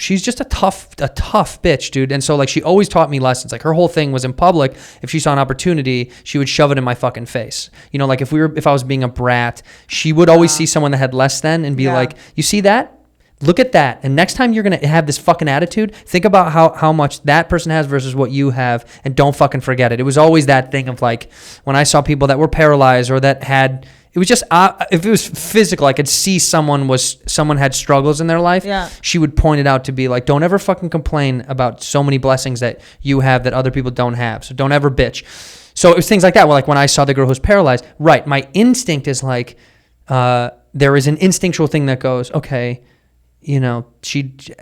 she's just a tough bitch, dude. And so like she always taught me lessons. Like her whole thing was in public, if she saw an opportunity, she would shove it in my fucking face. You know, like if I was being a brat, she would always see someone that had less than and be like, you see that? Look at that. And next time you're going to have this fucking attitude, think about how much that person has versus what you have, and don't fucking forget it. It was always that thing of like, when I saw people that were paralyzed or that had, it was just, if it was physical, I could see someone had struggles in their life. Yeah. She would point it out to be like, don't ever fucking complain about so many blessings that you have that other people don't have. So don't ever bitch. So it was things like that. Well, like when I saw the girl who was paralyzed, right, my instinct is like, there is an instinctual thing that goes, okay, you know,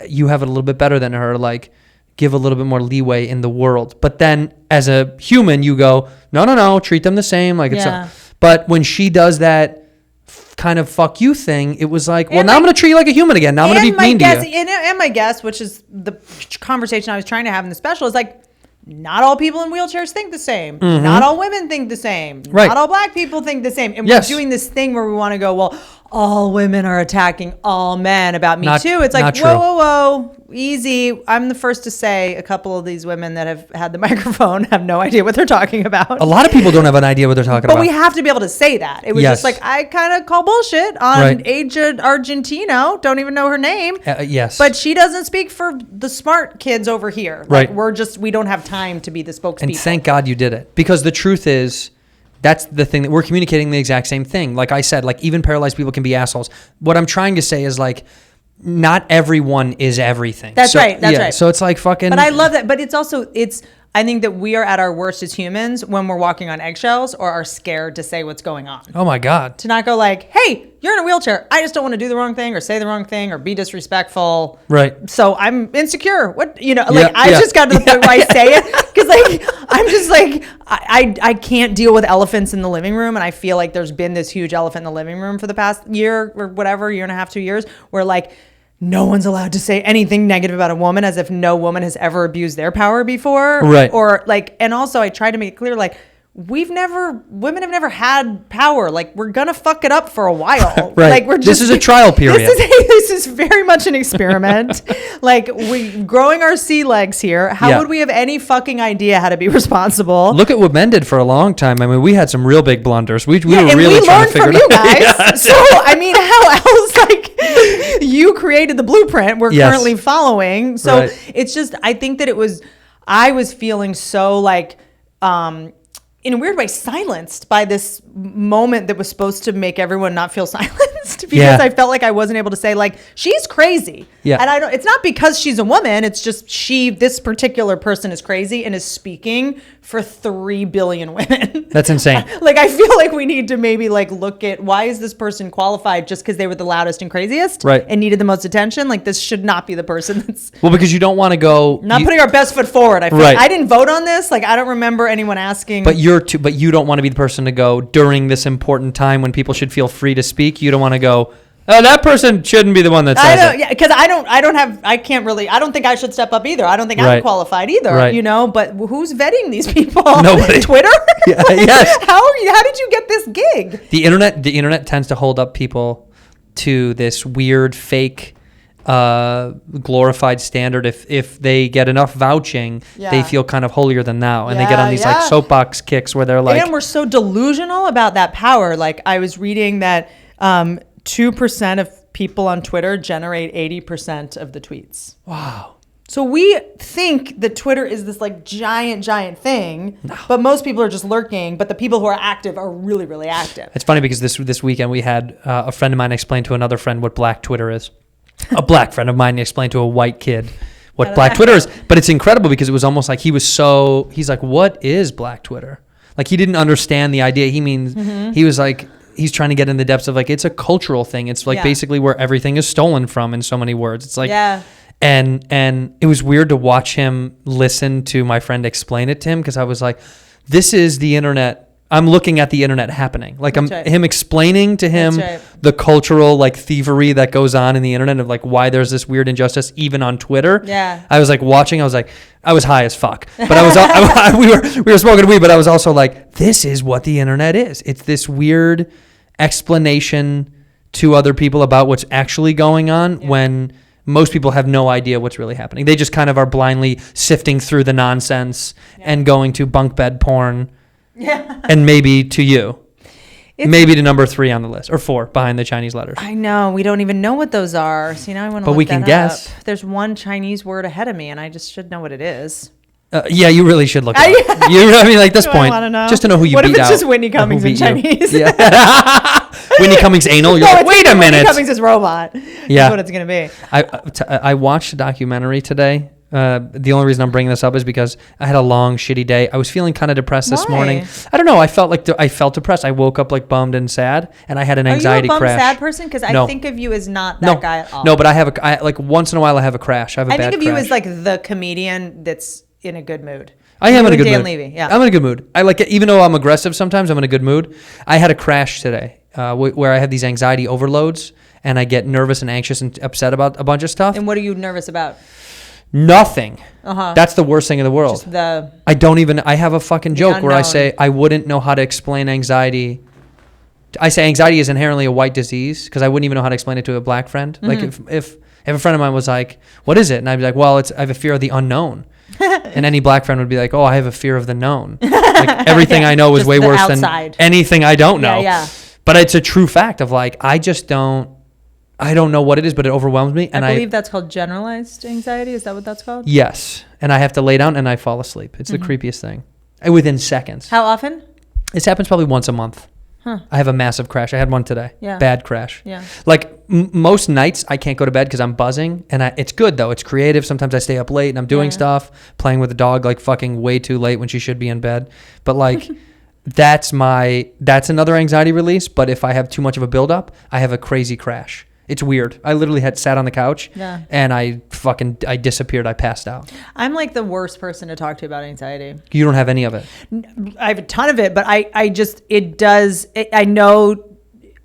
you have it a little bit better than her, like give a little bit more leeway in the world. But then as a human, you go, no, treat them the same. Like but when she does that kind of fuck you thing, it was like, well, now I'm going to treat you like a human again. Now I'm going to be mean to you. And my guess, which is the conversation I was trying to have in the special, is like, not all people in wheelchairs think the same. Mm-hmm. Not all women think the same. Right. Not all black people think the same. And we're doing this thing where we want to go, well, all women are attacking all men about Me Too. It's like, whoa, easy. I'm the first to say a couple of these women that have had the microphone have no idea what they're talking about. A lot of people don't have an idea what they're talking about. But we have to be able to say that. It was just like, I kind of call bullshit on Aja Argentino. Don't even know her name. Yes. But she doesn't speak for the smart kids over here. Like, we don't have time to be the spokespeople. And thank God you did it. Because the truth is, that's the thing, that we're communicating the exact same thing. Like I said, like even paralyzed people can be assholes. What I'm trying to say is like, not everyone is everything. That's right. That's right. So it's like fucking. But I love that. But I think that we are at our worst as humans when we're walking on eggshells or are scared to say what's going on. Oh my God. To not go like, hey, you're in a wheelchair. I just don't want to do the wrong thing or say the wrong thing or be disrespectful. Right. So I'm insecure. What, you know, like I just got to the point where I say it because like, I'm just like, I can't deal with elephants in the living room. And I feel like there's been this huge elephant in the living room for the past year or whatever, year and a half, 2 years, where like, no one's allowed to say anything negative about a woman as if no woman has ever abused their power before. Right. Or like, and also I try to make it clear, like, women have never had power. Like, we're going to fuck it up for a while. Right. Like, this is a trial period. This is very much an experiment. Like, we growing our sea legs here. How would we have any fucking idea how to be responsible? Look at what men did for a long time. I mean, we had some real big blunders. We were really trying to figure it out. We learned from you guys. So, I mean, how else, like, you created the blueprint we're currently following. So it's just, I think that I was feeling so like, in a weird way, silenced by this moment that was supposed to make everyone not feel silenced because I felt like I wasn't able to say like, she's crazy. Yeah. And it's not because she's a woman. It's just this particular person is crazy and is speaking for 3 billion women. That's insane. Like, I feel like we need to maybe like look at why is this person qualified just because they were the loudest and craziest and needed the most attention? Like, this should not be the person that's... Well, because you don't want to go... putting our best foot forward. I feel I didn't vote on this. Like, I don't remember anyone asking... But you don't want to be the person to go during this important time when people should feel free to speak. You don't want to go, oh, that person shouldn't be the one that says it. Yeah, because I don't think I should step up either. I don't think I'm qualified either, you know, but who's vetting these people? Nobody. Twitter? Yes. How did you get this gig? The internet tends to hold up people to this weird fake glorified standard. If they get enough vouching, they feel kind of holier than thou, and they get on these like soapbox kicks where they're like, and we're so delusional about that power. Like, I was reading that 2% of people on Twitter generate 80% of the tweets. Wow. So we think that Twitter is this like giant thing, but most people are just lurking. But the people who are active are really, really active. It's funny because this weekend we had a friend of mine explain to another friend what Black Twitter is. A black friend of mine explained to a white kid what Black Twitter is. But it's incredible because it was almost like he's like, what is Black Twitter? Like, he didn't understand the idea. He was like, he's trying to get in the depths of like, it's a cultural thing. It's like basically where everything is stolen from in so many words. It's like, and it was weird to watch him listen to my friend explain it to him because I was like, this is the internet. I'm looking at the internet happening. Like, him explaining to him the cultural like thievery that goes on in the internet of like why there's this weird injustice even on Twitter. Yeah. I was like watching. I was high as fuck, but we were smoking weed. But I was also like, this is what the internet is. It's this weird explanation to other people about what's actually going on when most people have no idea what's really happening. They just kind of are blindly sifting through the nonsense and going to bunk bed porn and maybe to you. Maybe to number 3 on the list, or 4 behind the Chinese letters. I know. We don't even know what those are. So now I want to But we can guess. There's one Chinese word ahead of me, and I just should know what it is. Yeah, you really should look it up. You know what I mean? Like this point, I know? just to know who you what beat out. What if it's just Whitney Cummings in Chinese? Yeah. Whitney Cummings anal? You're like, wait a minute. Whitney Cummings is robot. Yeah. That's what it's going to be. I watched a documentary today. The only reason I'm bringing this up is because I had a long, shitty day. I was feeling kind of depressed this morning. I don't know. I felt like I felt depressed. I woke up like bummed and sad, and I had an anxiety crash. Are you a bummed, sad person? Because I think of you as not that guy at all. No, but I like once in a while I have a crash. I have a bad crash. I think of you as like the comedian that's in a good mood. I am in a good Dan mood. Levy, yeah. I'm in a good mood. I like it, even though I'm aggressive sometimes, I'm in a good mood. I had a crash today where I have these anxiety overloads, and I get nervous and anxious and upset about a bunch of stuff. And what are you nervous about? Nothing. That's the worst thing in the world. I have a fucking joke where I say I wouldn't know how to explain anxiety. I say anxiety is inherently a white disease because I wouldn't even know how to explain it to a black friend. Like if a friend of mine was like, "What is it?" and I'd be like, "Well, I have a fear of the unknown." And any black friend would be like, "Oh, I have a fear of the known." Like everything I know is way worse than anything I don't know. Yeah. But it's a true fact of like I don't know what it is, but it overwhelms me. And I believe that's called generalized anxiety. Is that what that's called? Yes. And I have to lay down and I fall asleep. It's the creepiest thing. Within seconds. How often? This happens probably once a month. I have a massive crash. I had one today. Yeah. Bad crash. Yeah. Like most nights I can't go to bed because I'm buzzing. And it's good though. It's creative. Sometimes I stay up late and I'm doing stuff, playing with the dog like fucking way too late when she should be in bed. But like... that's another anxiety release. But if I have too much of a buildup, I have a crazy crash. It's weird. I literally sat on the couch and I disappeared. I passed out. I'm like the worst person to talk to about anxiety. You don't have any of it. I have a ton of it, but I know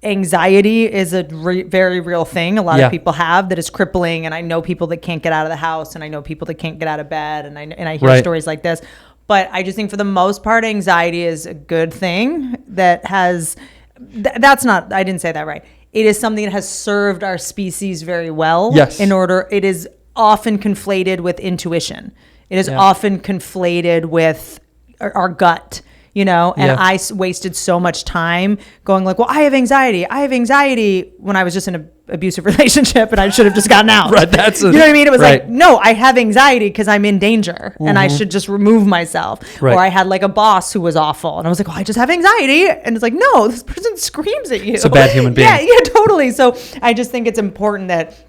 anxiety is a very real thing. A lot of people have that is crippling. And I know people that can't get out of the house, and I know people that can't get out of bed. And I hear stories like this. But I just think for the most part, anxiety is a good thing that has, I didn't say that right. It is something that has served our species very well. Yes. It is often conflated with intuition. It is often conflated with our gut, and I wasted so much time going like, well, I have anxiety when I was just in an abusive relationship and I should have just gotten out. Right. You know what I mean? It was like, no, I have anxiety because I'm in danger and I should just remove myself. Right. Or I had like a boss who was awful and I was like, oh, I just have anxiety. And it's like, no, this person screams at you. It's a bad human being. Yeah, totally. So I just think it's important that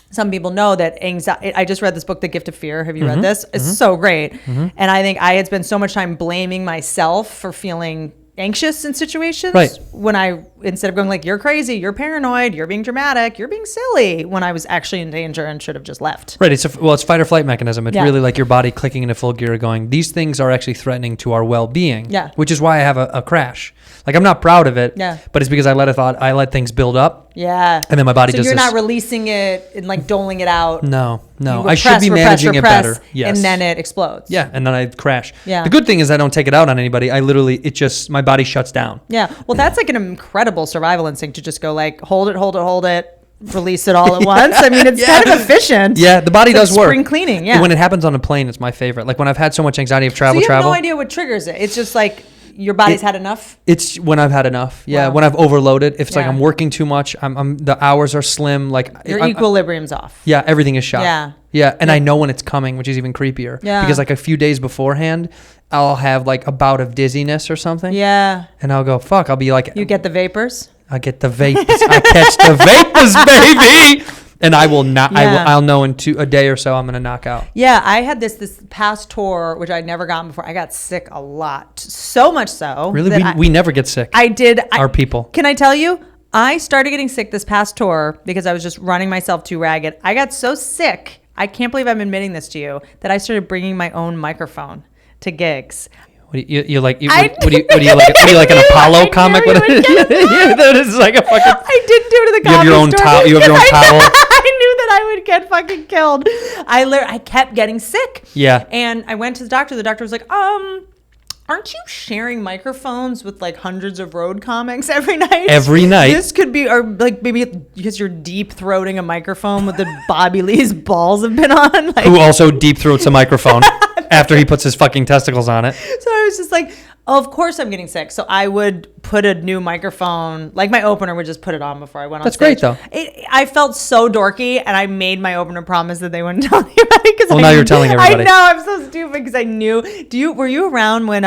some people know that anxiety. I just read this book, The Gift of Fear. Have you read this? It's so great. And I think I had spent so much time blaming myself for feeling anxious in situations when I, instead of going like, you're crazy, you're paranoid, you're being dramatic, you're being silly, when I was actually in danger and should have just left. Right. It's fight or flight mechanism. It's really like your body clicking into full gear going, these things are actually threatening to our well-being. Yeah. Which is why I have a crash. Like I'm not proud of it. Yeah. But it's because I let things build up. Yeah. And then my body so does you're this. not releasing it and like doling it out. No. I should be managing it better. Yes. And then it explodes. Yeah. And then I crash. Yeah. The good thing is I don't take it out on anybody. My body shuts down. Yeah. Well, that's like an incredible survival instinct to just go like, hold it, release it all at once. I mean, it's kind of efficient. Yeah, the body does work. Spring cleaning, yeah. When it happens on a plane, it's my favorite. Like when I've had so much anxiety of travel. So you have no idea what triggers it. It's just like your body's had enough? It's when I've had enough. Yeah, when I've overloaded. If it's like I'm working too much, the hours are slim. Like your equilibrium's off. Yeah, everything is shot. Yeah. Yeah, and I know when it's coming, which is even creepier. Yeah. Because like a few days beforehand, I'll have like a bout of dizziness or something. Yeah. And I'll go, fuck, I'll be like... You get the vapors? I get the vapors. I catch the vapors, baby! And I will not, I'll know in a day or so I'm going to knock out. Yeah, I had this past tour, which I'd never gotten before. I got sick a lot. So much so. Really? We never get sick. I did. Our people. Can I tell you? I started getting sick this past tour because I was just running myself too ragged. I got so sick, I can't believe I'm admitting this to you, that I started bringing my own microphone to gigs. What do you like an Apollo comic? That is like a fucking. I didn't do it to the comedy store. You have your own towel. I knew that I would get fucking killed. I kept getting sick. Yeah. And I went to the doctor. The doctor was like, Aren't you sharing microphones with like hundreds of road comics every night? Every night. This could be, or like maybe because you're deep throating a microphone with the Bobby Lee's balls have been on. Like, who also deep throats a microphone after he puts his fucking testicles on it. So I was just like, oh, of course I'm getting sick. So I would put a new microphone, like my opener would just put it on before I went on stage. That's great though. I felt so dorky, and I made my opener promise that they wouldn't tell anybody. Well, now you're telling everybody. I know, I'm so stupid because I knew. Were you around when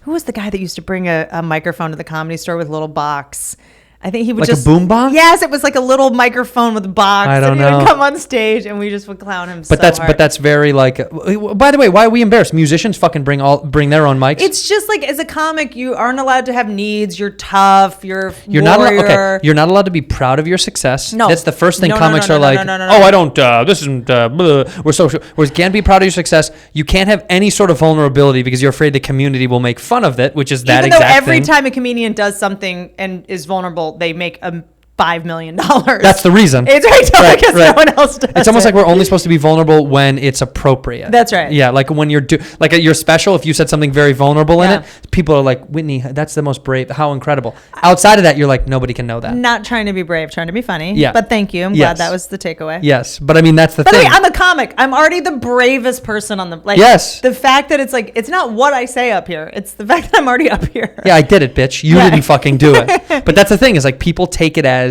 who was the guy that used to bring a microphone to the Comedy Store with a little box? I think he would like just a boom box. Yes, it was like a little microphone with a box. I don't and know. He would come on stage, and we just would clown him. But that's very like. By the way, why are we embarrassed? Musicians fucking bring their own mics. It's just like as a comic, you aren't allowed to have needs. You're tough. You're not you're not allowed to be proud of your success. No, that's the first thing comics are no, like. no. Oh, I don't. This isn't. Blah. We're social. We can't be proud of your success. You can't have any sort of vulnerability because you're afraid the community will make fun of it, which is that exact thing. Even though every thing. time a comedian does something and is vulnerable, they make a $5 million. That's the reason. It's right, because no one else does. It's almost like we're only supposed to be vulnerable when it's appropriate. That's right. Yeah, like when you're like at your special, if you said something very vulnerable in it, people are like, Whitney, that's the most brave. How incredible. Outside of that, you're like, nobody can know that. Not trying to be brave, trying to be funny. Yeah. But thank you. I'm glad that was the takeaway. Yes, but I mean that's the thing. By the way, I'm a comic. I'm already the bravest person on the Yes. The fact that it's like it's not what I say up here. It's the fact that I'm already up here. Yeah, I did it, bitch. You didn't fucking do it. But that's the thing is like people take it as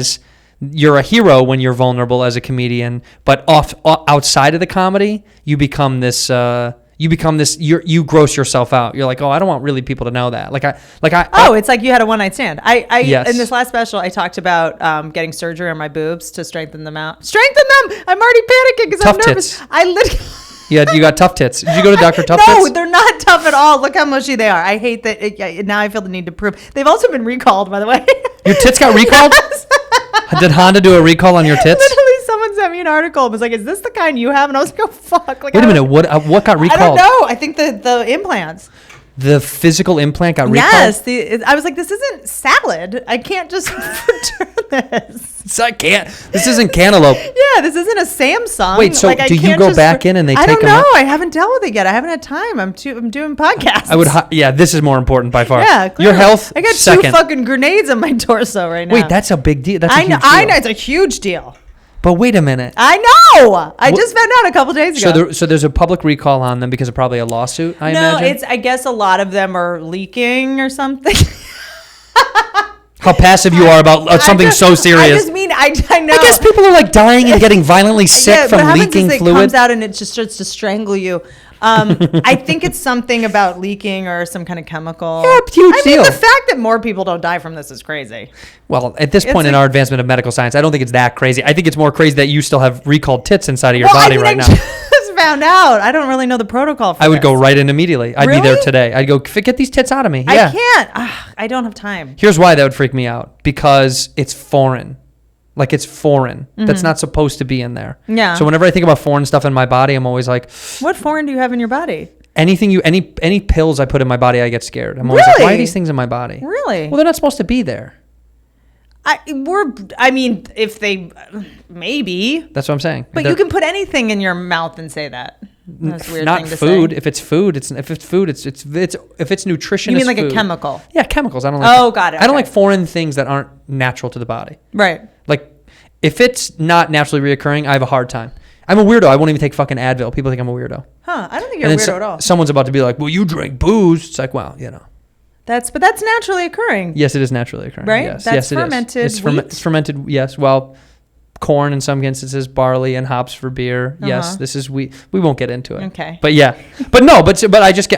you're a hero when you're vulnerable as a comedian, but outside of the comedy, you become this. You gross yourself out. You're like, oh, I don't want really people to know that. It's like you had a one night stand. Yes. In this last special, I talked about getting surgery on my boobs to strengthen them out. Strengthen them. I'm already panicking because I'm nervous. Tits. I literally. Yeah, you got tough tits. Did you go to Dr. Tough Tits? No, they're not tough at all. Look how mushy they are. I hate that. Now I feel the need to prove. They've also been recalled, by the way. Your tits got recalled? Yes. Did Honda do a recall on your tits? Literally, someone sent me an article. It was like, "Is this the kind you have?" And I was like, "Oh fuck!" Like, wait a minute. What got recalled? I don't know. I think the implants. The physical implant got recalled? Yes. I was like, this isn't salad. I can't just return this. I can't. This isn't cantaloupe. Yeah, this isn't a Samsung. Wait, so do you go back in and they take them out? I don't know. I haven't dealt with it yet. I haven't had time. I'm doing podcasts. Yeah, this is more important by far. Yeah, clearly. Your health, I got second. 2 fucking grenades on my torso right now. Wait, that's a big deal. That's a huge deal. I know. It's a huge deal. But wait a minute. I know. I just found out a couple days ago. So there's a public recall on them because of probably a lawsuit, I imagine? I guess a lot of them are leaking or something. How passive you are about something so serious. I just mean, I know. I guess people are like dying and getting violently sick from leaking fluid. It comes out and it just starts to strangle you. I think it's something about leaking or some kind of chemical. Yeah, huge deal. I mean, the fact that more people don't die from this is crazy. Well, at this point in our advancement of medical science, I don't think it's that crazy. I think it's more crazy that you still have recalled tits inside of your body right now. Just found out. I don't really know the protocol for I would go right in immediately. I'd be there today. I'd go, get these tits out of me. Yeah. I can't. I don't have time. Here's why that would freak me out. Because it's foreign. Like it's foreign. Mm-hmm. That's not supposed to be in there. Yeah. So whenever I think about foreign stuff in my body, I'm always like, what foreign do you have in your body? Anything any pills I put in my body, I get scared. I'm always like, why are these things in my body? Really? Well, they're not supposed to be there. If they maybe. That's what I'm saying. But you can put anything in your mouth and say that. That's a weird not thing to food. say. If it's food, it's if it's nutrition. You mean like food. a chemical? Yeah, chemicals. I don't like. Oh, got it. I don't like foreign things that aren't natural to the body. Right. Like if it's not naturally reoccurring, I have a hard time. I'm a weirdo. I won't even take fucking Advil. People think I'm a weirdo. Huh? I don't think you're a weirdo at all. Someone's about to be like, "Well, you drink booze." It's like, well, you know. That's naturally occurring. Yes, it is naturally occurring. Right? Yes, That's yes, fermented it is. It's fermented. Yes. Well, corn in some instances, barley and hops for beer. Yes, this is we won't get into it. Okay. But yeah, but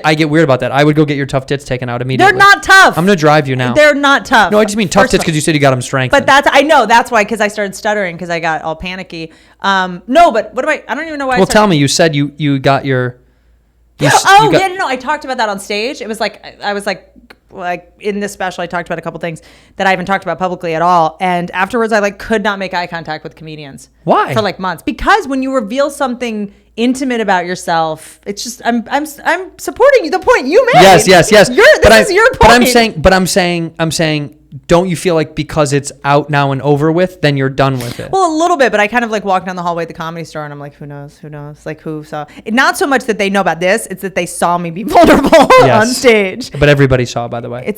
I get weird about that. I would go get your tough tits taken out immediately. They're not tough. I'm gonna drive you now. They're not tough. No, I just mean tough tits because you said you got them strengthened. But I know that's why, because I started stuttering because I got all panicky. No, but what I don't even know why. Well, tell me. You said you got your. I talked about that on stage. It was like I was like in this special, I talked about a couple things that I haven't talked about publicly at all. And afterwards, I could not make eye contact with comedians. Why? For months. Because when you reveal something intimate about yourself, it's just I'm supporting you. The point you made. Yes. This is your point. But I'm saying don't you feel like because it's out now and over with, then you're done with it? Well, a little bit, but I kind of like walk down the hallway at the Comedy Store and I'm like, who knows? Like who saw? Not so much that they know about this, it's that they saw me be vulnerable on stage. But everybody saw, by the way.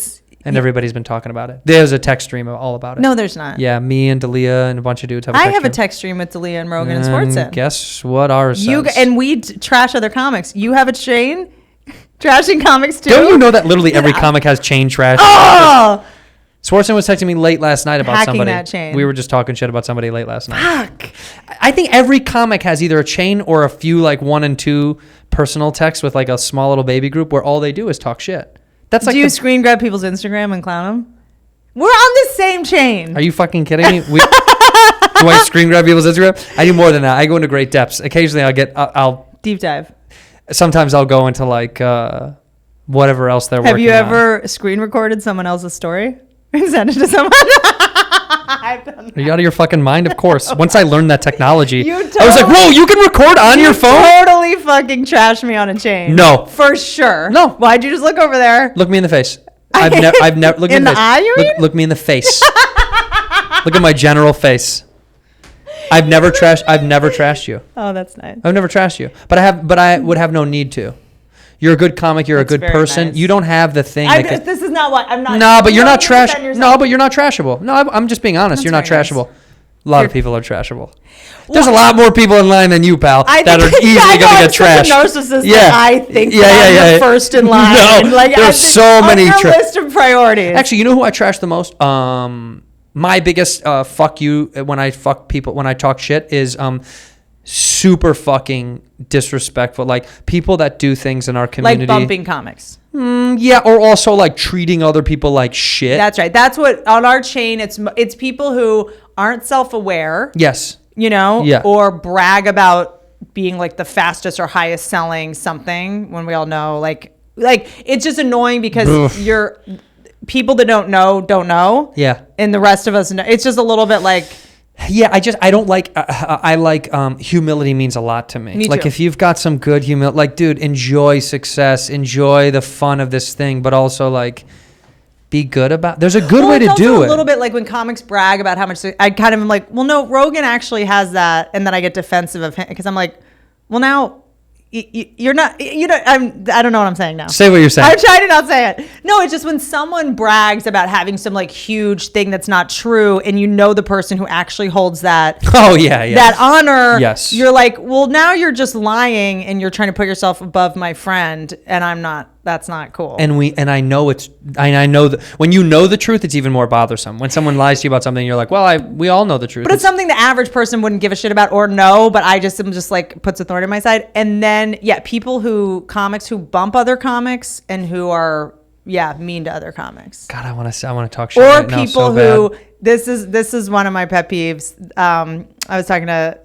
And everybody's been talking about it. There's a text stream all about it. No, there's not. Yeah, me and Dalia and a bunch of dudes have a text I have stream. a text stream with Dalia and Rogan and Sportson. Guess what ours says? And we trash other comics. You have a chain trashing comics too? Don't you know that literally every comic has chain trash? Oh! Sportson was texting me late last night about Hacking somebody. that chain. We were just talking shit about somebody late last night. Fuck. I think every comic has either a chain or a few like 1 and 2 personal texts with like a small little baby group where all they do is talk shit. That's like do you screen grab people's Instagram and clown them? We're on the same chain. Are you fucking kidding me? Do I screen grab people's Instagram? I do more than that. I go into great depths. Occasionally I'll deep dive. Sometimes I'll go into like whatever else they're working on. Have you ever screen recorded someone else's story and sent it to someone? I've done that. Are you out of your fucking mind? Of course. Once I learned that technology, I was like, totally- whoa, you can record on your phone? Totally fucking trashed me on a chain. No. For sure. No. Why'd you just look over there? Look me in the face. I've never look me In in the the face. eye, you mean? Look me in the face. Look at my general face. I've never trashed you. Oh, that's nice. I've never trashed you. But I would have no need to. You're a good comic. You're That's a good very person. nice. You don't have the thing. This is not what I'm not. No, but you're not don't trash. defend yourself. No, but you're not trashable. No, I'm just being honest. That's You're not very nice. trashable. A lot of people are trashable. There's a lot more people in line than you, pal, that are easily I know, going to I'm get such trashed. a narcissist that I think that I'm the first in line. No, like, there's so many. On your list of priorities. Actually, you know who I trash the most? My biggest fuck you when I fuck people, when I talk shit is super fucking disrespectful. Like people that do things in our community. Like bumping comics. Yeah, or also like treating other people like shit. That's right. That's what on our chain. It's people who aren't self-aware. Yes. You know. Yeah. Or brag about being like the fastest or highest selling something when we all know like it's just annoying because you're people that don't know. Yeah. And the rest of us know. It's just a little bit like. Yeah, I don't like, I like, humility means a lot to me. Me like too. if you've got some good humility, like dude, enjoy success, enjoy the fun of this thing, but also like be good about, there's a good way to it's do also it. a little bit like when comics brag about how much, I kind of am like, well, no, Rogan actually has that. And then I get defensive of him because I'm like, well, now you're not, I don't know what I'm saying now. Say what you're saying. I'm trying to not say it. No, it's just when someone brags about having some like huge thing that's not true and you know the person who actually holds that. Oh yeah. That honor. Yes. You're like, well, now you're just lying and you're trying to put yourself above my friend and I'm not. That's not cool. And I know I know that when you know the truth, it's even more bothersome. When someone lies to you about something, you're like, well, we all know the truth. But it's something the average person wouldn't give a shit about or know, but I just am just like puts a thorn in my side. And then, comics who bump other comics and who are, mean to other comics. God, I want to talk shit Or right now people so who, bad. this is one of my pet peeves. I was talking to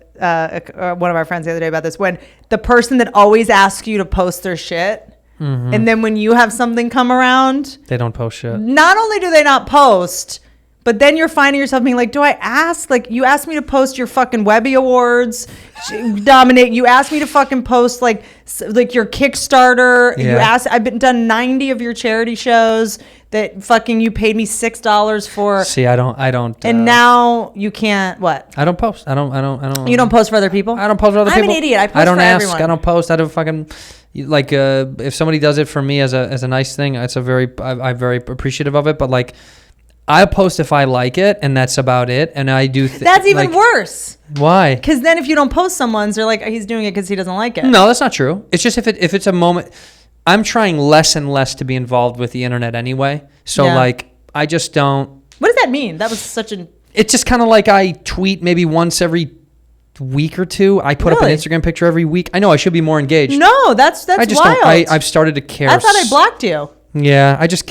one of our friends the other day about this. When the person that always asks you to post their shit, and then when you have something come around, They don't post shit. not only do they not post, but then you're finding yourself being like, do I ask? Like, you asked me to post your fucking Webby Awards, Dominic. You asked me to fucking post like your Kickstarter. Yeah. I've done 90 of your charity shows that fucking you paid me $6 for. See, I don't. And now you can't, what? I don't post. I don't. You don't post for other people? I don't post for other I'm people. an idiot. I post I don't for ask. everyone. I don't post. I don't fucking like. If somebody does it for me as a nice thing, I'm very appreciative of it. But like, I post if I like it, and that's about it. And I do. That's even worse. Why? Because then if you don't post someone's, they're like, he's doing it because he doesn't like it. No, that's not true. It's just if it's a moment. I'm trying less and less to be involved with the internet anyway. So like, I just don't. What does that mean? That was such an. It's just kind of like I tweet maybe once every week or two. I put up an Instagram picture every week. I know I should be more engaged. No, that's I just wild. don't. I've started to care. I thought I blocked you. Yeah, I just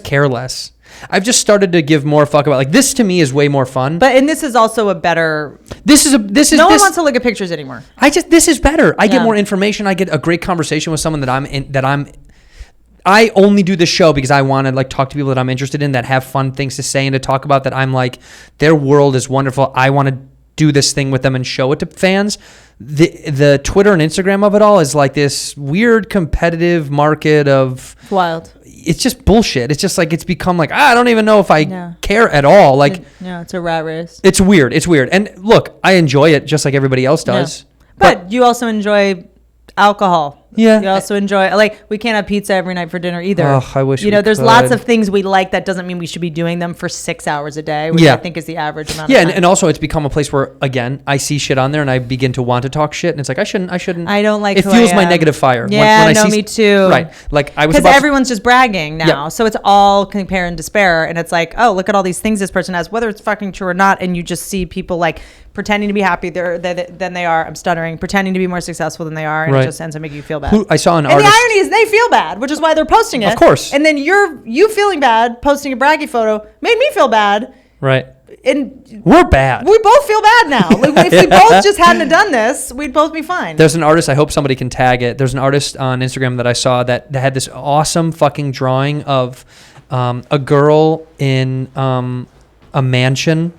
care less. I've just started to give more fuck about like this. To me is way more fun. And this is also a better. No one wants to look at pictures anymore. This is better. I get more information. I get a great conversation with someone I only do this show because I want to like talk to people that I'm interested in, that have fun things to say and to talk about, that I'm like, their world is wonderful. I want to do this thing with them and show it to fans. the Twitter and Instagram of it all is like this weird competitive market of wild. It's just bullshit. It's just like it's become like I don't even know if I care at all. Like it's a rat race. It's weird. It's weird. And look, I enjoy it just like everybody else does. But you also enjoy alcohol. Yeah. You also enjoy, like, we can't have pizza every night for dinner either. Oh, I wish we there's could. lots of things we like. That doesn't mean we should be doing them for 6 hours a day, which I think is the average amount of time. And also it's become a place where, again, I see shit on there and I begin to want to talk shit. And it's like, I shouldn't. I don't like it who fuels I my am. negative fire. Yeah, when I see, me too. Right. Like I was because everyone's just bragging now. Yeah. So it's all compare and despair. And it's like, oh, look at all these things this person has, whether it's fucking true or not. And you just see people like pretending to be happy than they are. I'm stuttering. Pretending to be more successful than they are. And it just ends up making you feel bad. I saw an and artist. the irony is they feel bad, which is why they're posting it. Of course. And then you feeling bad, posting a braggy photo made me feel bad. Right. And we're bad. We both feel bad now. Like, if we both just hadn't have done this, we'd both be fine. There's an artist, I hope somebody can tag it. There's an artist on Instagram that I saw that had this awesome fucking drawing of a girl in a mansion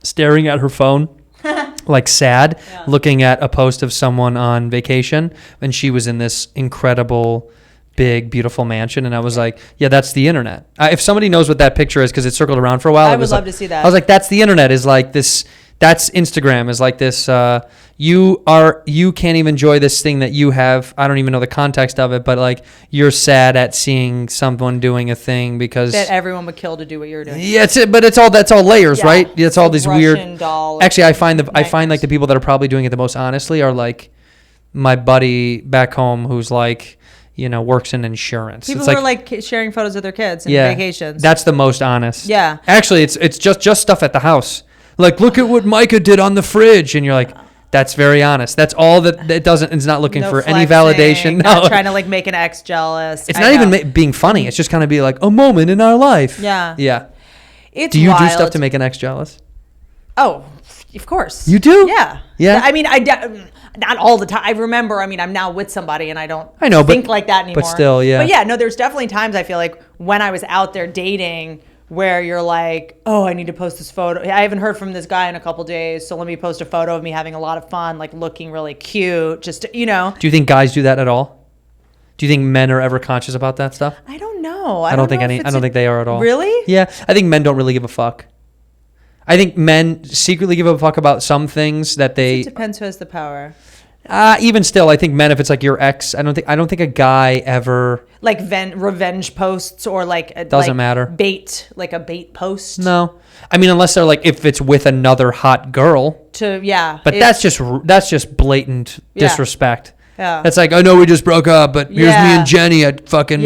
staring at her phone. Like sad, looking at a post of someone on vacation, and she was in this incredible, big, beautiful mansion, and I was like, yeah, that's the internet. If somebody knows what that picture is, because it circled around for a while, I would love to see that. I was like, that's the internet. Is like this. That's Instagram. Is like this. You can't even enjoy this thing that you have. I don't even know the context of it, but like you're sad at seeing someone doing a thing because that everyone would kill to do what you're doing. Yeah, but that's all layers, right? It's all these Russian weird. doll. Actually, I find like the people that are probably doing it the most honestly are like my buddy back home who's like, works in insurance. People it's who are like sharing photos of their kids and vacations. That's the most honest. Yeah. Actually, it's just stuff at the house. Like, look at what Micah did on the fridge, and you're like, that's very honest. That's all that it doesn't. It's not looking for any validation. Not trying to like make an ex jealous. It's not even being funny. It's just kind of be like a moment in our life. Yeah. Yeah. Do you do stuff to make an ex jealous? Oh, of course. You do? Yeah. Yeah. I mean, not all the time. I remember. I mean, I'm now with somebody, and I don't think like that anymore. But still, yeah. But yeah, no. There's definitely times I feel like when I was out there dating, where you're like, oh, I need to post this photo. I haven't heard from this guy in a couple days, so let me post a photo of me having a lot of fun, like looking really cute, just to, Do you think guys do that at all? Do you think men are ever conscious about that stuff? I don't know. I don't think they are at all. Really? Yeah, I think men don't really give a fuck. I think men secretly give a fuck about some things that they. It depends who has the power. Even still, I think men, if it's like your ex, I don't think a guy ever like revenge posts or like doesn't matter like a bait post. No, I mean unless they're like if it's with another hot girl. But that's just blatant disrespect. Yeah, that's like I know we just broke up, but here's me and Jenny at fucking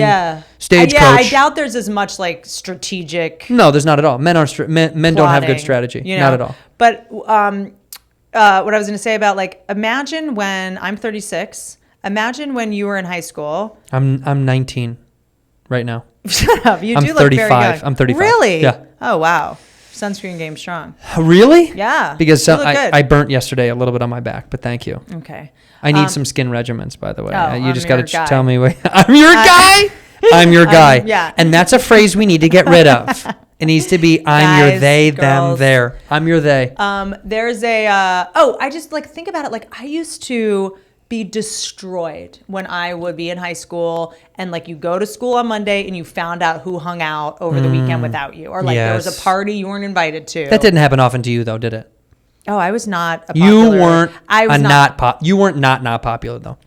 Stagecoach. I doubt there's as much like strategic. No, there's not at all. Men don't have good strategy. Not at all. But what I was going to say about like, imagine when I'm 36. Imagine when you were in high school. I'm 19 right now. Shut up. You I'm do 35. look very young. I'm 35. Really? Yeah. Oh, wow. Sunscreen game strong. Really? Yeah. Because I burnt yesterday a little bit on my back, but thank you. Okay. I need some skin regimens, by the way. You just got to tell me. I'm your guy? I'm your guy. Yeah. And that's a phrase we need to get rid of. It needs to be I'm your they, girls. them, their. I'm your they. There's I just like think about it. Like I used to be destroyed when I would be in high school and like you go to school on Monday and you found out who hung out over the weekend without you. Or like there was a party you weren't invited to. That didn't happen often to you though, did it? Oh, I was not a popular. You weren't not popular though.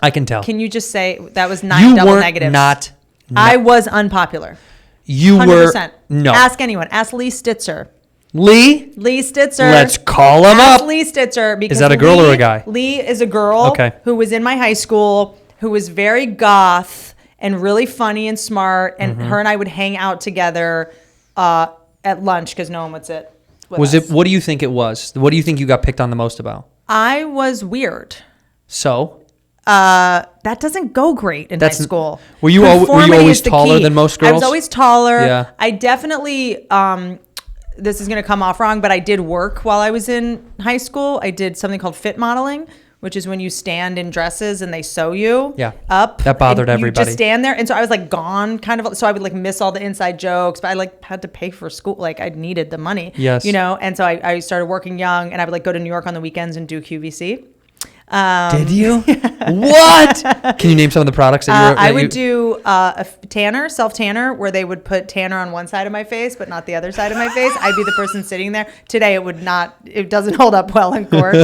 I can tell. Can you just say that was 9 double negatives? Not. I was unpopular. You 100%. Were no. Ask anyone. Ask Lee Stitzer. Lee Stitzer. Let's call him up. Lee Stitzer. Because is that a girl or a guy? Lee is a girl who was in my high school, who was very goth and really funny and smart. And her and I would hang out together at lunch because no one would sit with us. What do you think it was? What do you think you got picked on the most about? I was weird. So? That doesn't go great in high school. Were you always taller than most girls? I was always taller. Yeah. I definitely, this is going to come off wrong, but I did work while I was in high school. I did something called fit modeling, which is when you stand in dresses and they sew you up. That bothered and everybody. You just stand there. And so I was like gone kind of. So I would like miss all the inside jokes, but I like had to pay for school. Like I needed the money, Yes. you know? And so I started working young and I would like go to New York on the weekends and do QVC. Did you? What? Can you name some of the products that you were? I would do a tanner, self-tanner, where they would put tanner on one side of my face, but not the other side of my face. I'd be the person sitting there. Today, it doesn't hold up well in court.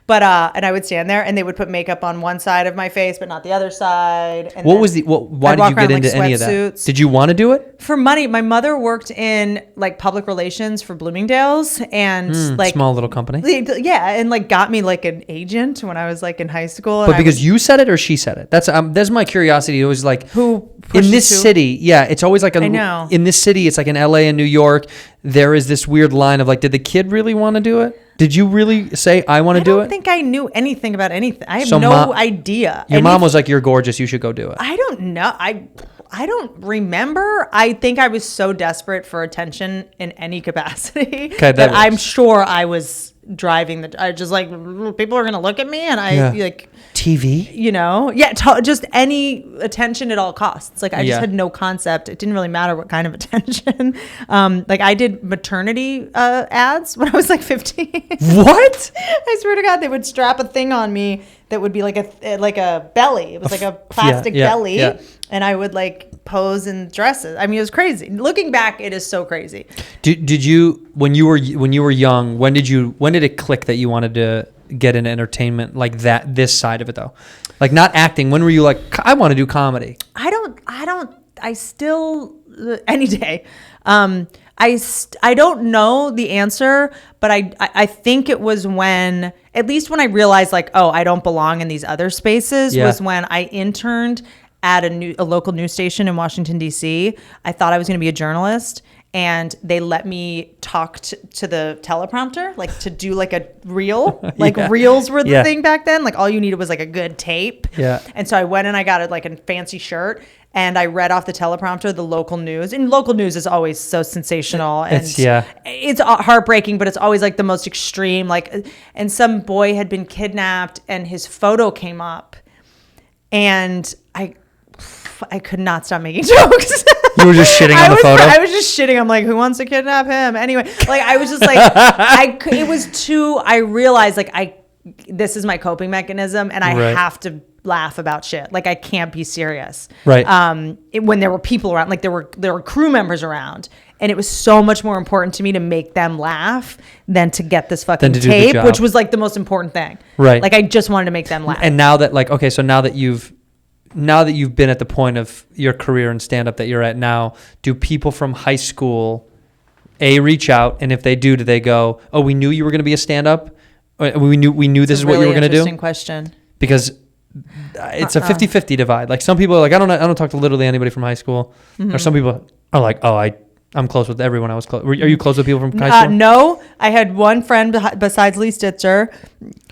But and I would stand there, and they would put makeup on one side of my face, but not the other side. And why did you get into any of that? Did you want to do it? For money. My mother worked in like public relations for Bloomingdale's, and like small little company. Yeah, and like got me like an agent when I was like in high school. But because you said it or she said it? That's my curiosity. It was like who in this city. Yeah, it's always like I know. In this city, it's like in LA and New York. There is this weird line of like, did the kid really want to do it? Did you really say, I want to do it? I don't think I knew anything about anything. I have no idea. Your mom was like, you're gorgeous. You should go do it. I don't know. I don't remember. I think I was so desperate for attention in any capacity that I'm sure I was driving I just like, people are going to look at me and like TV, you know? Yeah. Just any attention at all costs. Like I just had no concept. It didn't really matter what kind of attention. Like I did maternity ads when I was like 15. What? I swear to God, they would strap a thing on me that would be like a belly. It was like a plastic belly. Yeah. And I would like pose in dresses. I mean, it was crazy. Looking back, it is so crazy. Did you when you were young? When did it click that you wanted to get into entertainment like that? This side of it though, like not acting. When were you like, I want to do comedy? I still any day. I don't know the answer, but I think it was when, at least when I realized like, oh, I don't belong in these other spaces, was when I interned at a local news station in Washington, D.C. I thought I was going to be a journalist, and they let me talk to the teleprompter, like to do like a reel. Like reels were the thing back then. Like all you needed was like a good tape. Yeah. And so I went and I got like a fancy shirt, and I read off the teleprompter the local news. And local news is always so sensational, and it's heartbreaking, but it's always like the most extreme. Like, and some boy had been kidnapped, and his photo came up, and I could not stop making jokes. You were just shitting on the photo? I was just shitting. I'm like, who wants to kidnap him? Anyway, like I was just like, I realized like this is my coping mechanism, and I have to laugh about shit. Like I can't be serious. Right. When there were people around, like there were crew members around, and it was so much more important to me to make them laugh than to get this fucking tape, which was like the most important thing. Right. Like I just wanted to make them laugh. And now that like, okay, so now that you've been at the point of your career in stand-up that you're at now, do people from high school reach out, and if they do they go, oh, we knew you were going to be a stand-up, we knew this is what you were going to do? Interesting question. Because it's a 50-50 divide. Like some people are like, I don't talk to literally anybody from high school. Or some people are like, oh, I'm close with everyone I was close. Are you close with people from high school? No, I had one friend besides Lee Stitzer.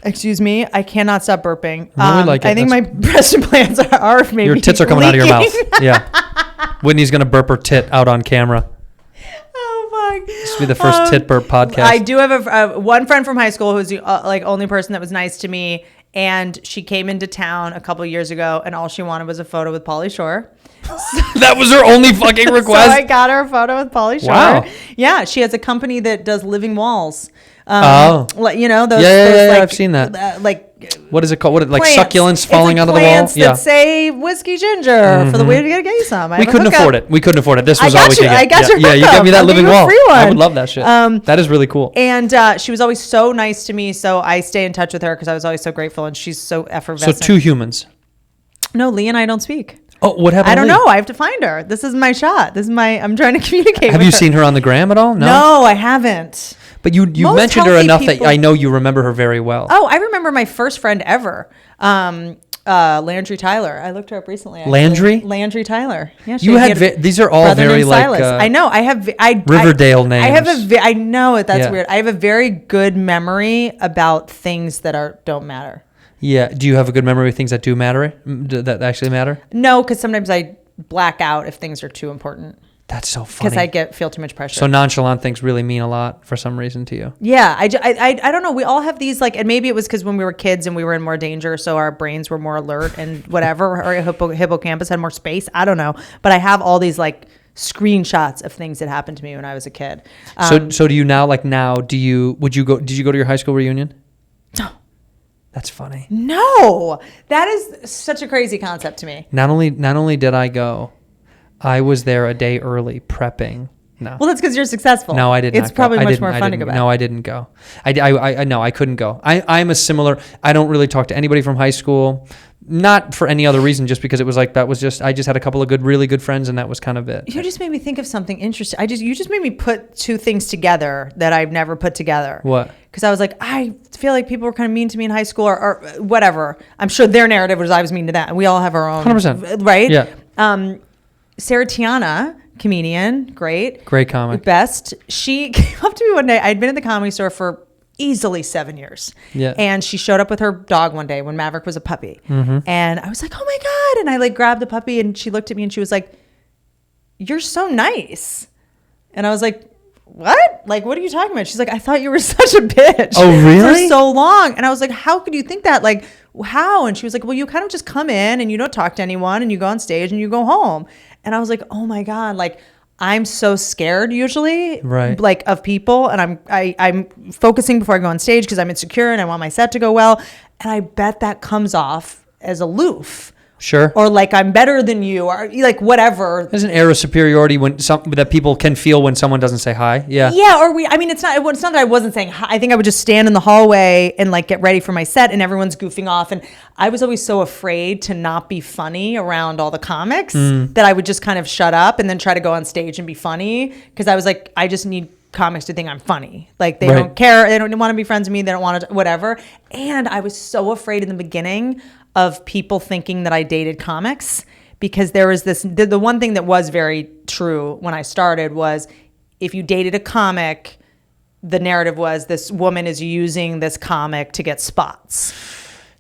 Excuse me, I cannot stop burping. I think my breast implants are maybe your tits are coming leaking. out of your mouth. Yeah, Whitney's gonna burp her tit out on camera. Oh fuck! This will be the first tit burp podcast. I do have one friend from high school who's the like only person that was nice to me, and she came into town a couple years ago, and all she wanted was a photo with Pauly Shore. That was her only fucking request. So I got her a photo with Pauly Shore. Wow. Yeah, she has a company that does living walls. You know those. Yeah, like, I've seen that. Like, what is it called? What like plants. Succulents falling out of the wall? Plants that say whiskey ginger for the way to get you some. We couldn't afford it. This was all we could get. I got you. Yeah, you gave me that living wall. I would love that shit. That is really cool. And she was always so nice to me, so I stay in touch with her because I was always so grateful, and she's so effervescent. So two humans. No, Lee and I don't speak. Oh, what happened? I don't know. I have to find her. This is my shot. I'm trying to communicate. Have you seen her on the gram at all? No, I haven't. But you mentioned her enough that I know you remember her very well. Oh, I remember my first friend ever, Landry Tyler. I looked her up recently. Actually. Landry? Landry Tyler. Yeah, you had these are all very like I know. I have Riverdale names. I have I know it. That's weird. I have a very good memory about things that don't matter. Yeah. Do you have a good memory of things that do matter? That actually matter? No, because sometimes I black out if things are too important. That's so funny. Because I feel too much pressure. So nonchalant things really mean a lot for some reason to you. Yeah, I don't know. We all have these like, and maybe it was because when we were kids and we were in more danger, so our brains were more alert and whatever. Our hippocampus had more space. I don't know, but I have all these like screenshots of things that happened to me when I was a kid. So do you now? Like now, did you go to your high school reunion? No. That's funny. No, that is such a crazy concept to me. Not only did I go, I was there a day early prepping. No. Well, that's because you're successful. No, I did not go. It's probably much more fun to go back. No, I didn't go. I couldn't go. I'm a similar, I don't really talk to anybody from high school, not for any other reason, just because it was like, I just had a couple of really good friends and that was kind of it. You just made me think of something interesting. You just made me put two things together that I've never put together. What? Because I was like, I feel like people were kind of mean to me in high school or whatever. I'm sure their narrative was I was mean to them. We all have our own. 100%. Right? Yeah. Sarah Tiana, comedian, great comic, best. She came up to me one day. I'd been in the Comedy Store for easily 7 years. Yeah. And she showed up with her dog one day when Maverick was a puppy. Mm-hmm. And I was like, oh my God. And I like grabbed the puppy and she looked at me and she was like, you're so nice. And I was like, what? Like, what are you talking about? She's like, I thought you were such a bitch. Oh, really? For so long. And I was like, how could you think that? Like, how? And she was like, well, you kind of just come in and you don't talk to anyone and you go on stage and you go home. And I was like, oh my God, like I'm so scared usually, right? Like of people, and I'm focusing before I go on stage because I'm insecure and I want my set to go well. And I bet that comes off as aloof. Sure. Or like I'm better than you, or like whatever. There's an air of superiority that people can feel when someone doesn't say hi. Yeah. Yeah. Or it's not that I wasn't saying hi. I think I would just stand in the hallway and like get ready for my set and everyone's goofing off. And I was always so afraid to not be funny around all the comics that I would just kind of shut up and then try to go on stage and be funny. Cause I was like, I just need comics to think I'm funny. Like they don't care. They don't want to be friends with me. They don't want to, whatever. And I was so afraid in the beginning of people thinking that I dated comics because there was this, the one thing that was very true when I started was if you dated a comic, the narrative was this woman is using this comic to get spots.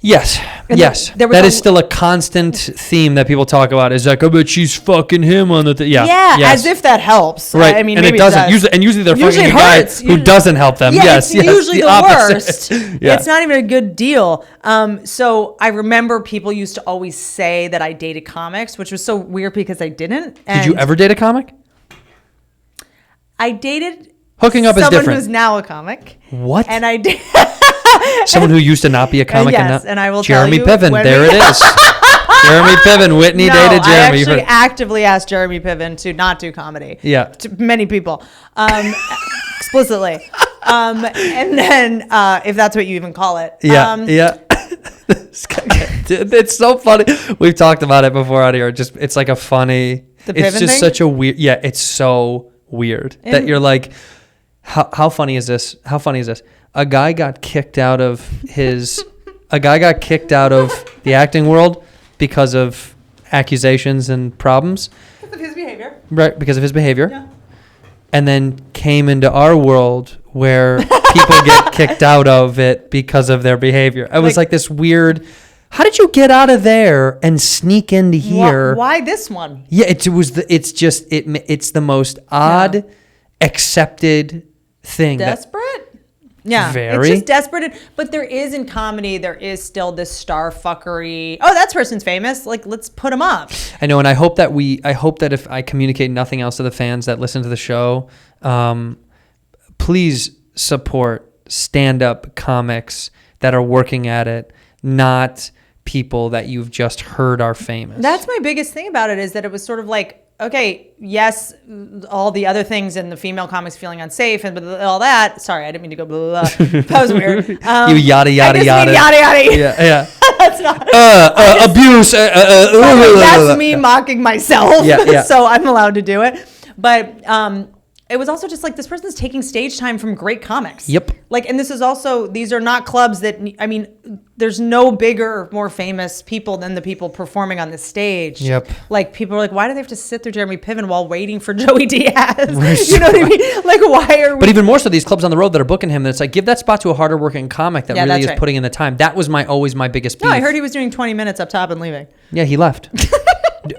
Yes. Yes. That is still a constant theme that people talk about. Is like, I bet she's fucking him on the Yeah. Yes. As if that helps. Right. I mean, and maybe it doesn't. It Usually they're fucking a guy who doesn't help them. It's usually the worst. Yeah. It's not even a good deal. So I remember people used to always say that I dated comics, which was so weird because I didn't. Did you ever date a comic? I dated hooking up is different. Someone who's now a comic. What? And I did. Someone who used to not be a comic. Yes, and I will Jeremy tell you. Piven. There it is. Jeremy Piven. Whitney dated Jeremy. I actually actively asked Jeremy Piven to not do comedy. Yeah. To many people. Explicitly. And then, if that's what you even call it. Yeah. Yeah. It's so funny. We've talked about it before out here. It's like a funny. The it's Piven just thing? such a weird. Yeah. It's so weird that you're like, how funny is this? How funny is this? A guy got kicked out of the acting world because of accusations and problems. Because of his behavior. Right, because of his behavior. Yeah. And then came into our world where people get kicked out of it because of their behavior. It was like this weird, how did you get out of there and sneak into here? Why this one? Yeah, it's the most odd, accepted thing. Desperate? Yeah, Very. It's just desperate. But there is in comedy, there is still this star fuckery. Oh, that person's famous. Like, let's put him up. I know, and I hope that if I communicate nothing else to the fans that listen to the show, please support stand-up comics that are working at it, not people that you've just heard are famous. That's my biggest thing about it is that it was sort of like, okay, yes, all the other things and the female comics feeling unsafe and all that. Sorry, I didn't mean to go blah, blah, blah. That was weird. You yada, yada, yada. Yada, yada. Yeah. That's not. Abuse. That's me mocking myself. Yeah. So I'm allowed to do it. But it was also just like this person's taking stage time from great comics. Yep. Like, and this is also, these are not clubs that, I mean, there's no bigger, more famous people than the people performing on the stage. Yep. Like, people are like, why do they have to sit through Jeremy Piven while waiting for Joey Diaz? You know what I mean? Like, why are we? But even more so, these clubs on the road that are booking him, that's like, give that spot to a harder working comic that really is putting in the time. That was always my biggest beef. No, I heard he was doing 20 minutes up top and leaving. Yeah, he left.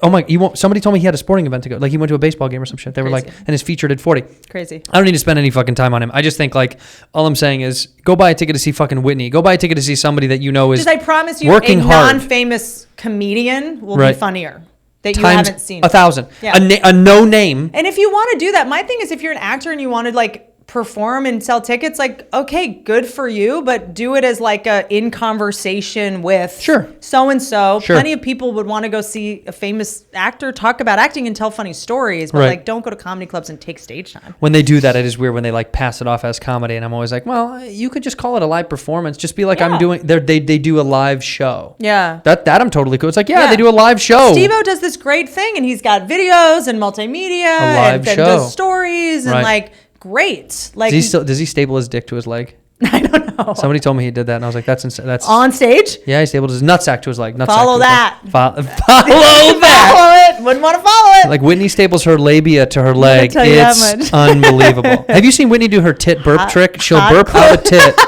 Oh my! Somebody told me he had a sporting event to go. Like he went to a baseball game or some shit. They were like, and his feature did 40. Crazy. I don't need to spend any fucking time on him. I just think like all I'm saying is go buy a ticket to see fucking Whitney. Go buy a ticket to see somebody that you know is. Just I promise you, working a hard. non-famous comedian will Right. be funnier that you Times haven't seen. 1,000. Yeah. A no name. And if you want to do that, my thing is if you're an actor and you want to like perform and sell tickets, like, okay, good for you, but do it as like a in conversation with so-and-so. Sure. Plenty of people would want to go see a famous actor talk about acting and tell funny stories, but Right. like don't go to comedy clubs and take stage time. When they do that, it is weird when they like pass it off as comedy, and I'm always like, well, you could just call it a live performance. Just be like, I'm doing. They do a live show. Yeah. That I'm totally cool. It's like, they do a live show. Steve-O does this great thing, and he's got videos and multimedia live and show. does stories and Right. like great. Like Does he stable his dick to his leg? I don't know. Somebody told me he did that, and I was like, that's insane. That's On stage? Yeah, he stabled his nutsack to his leg. Nutsack Follow to his that. leg. Follow that. Follow it. Wouldn't want to follow it. Like Whitney staples her labia to her leg. tell you that It's much. unbelievable. Have you seen Whitney do her tit burp trick? She'll burp out a tit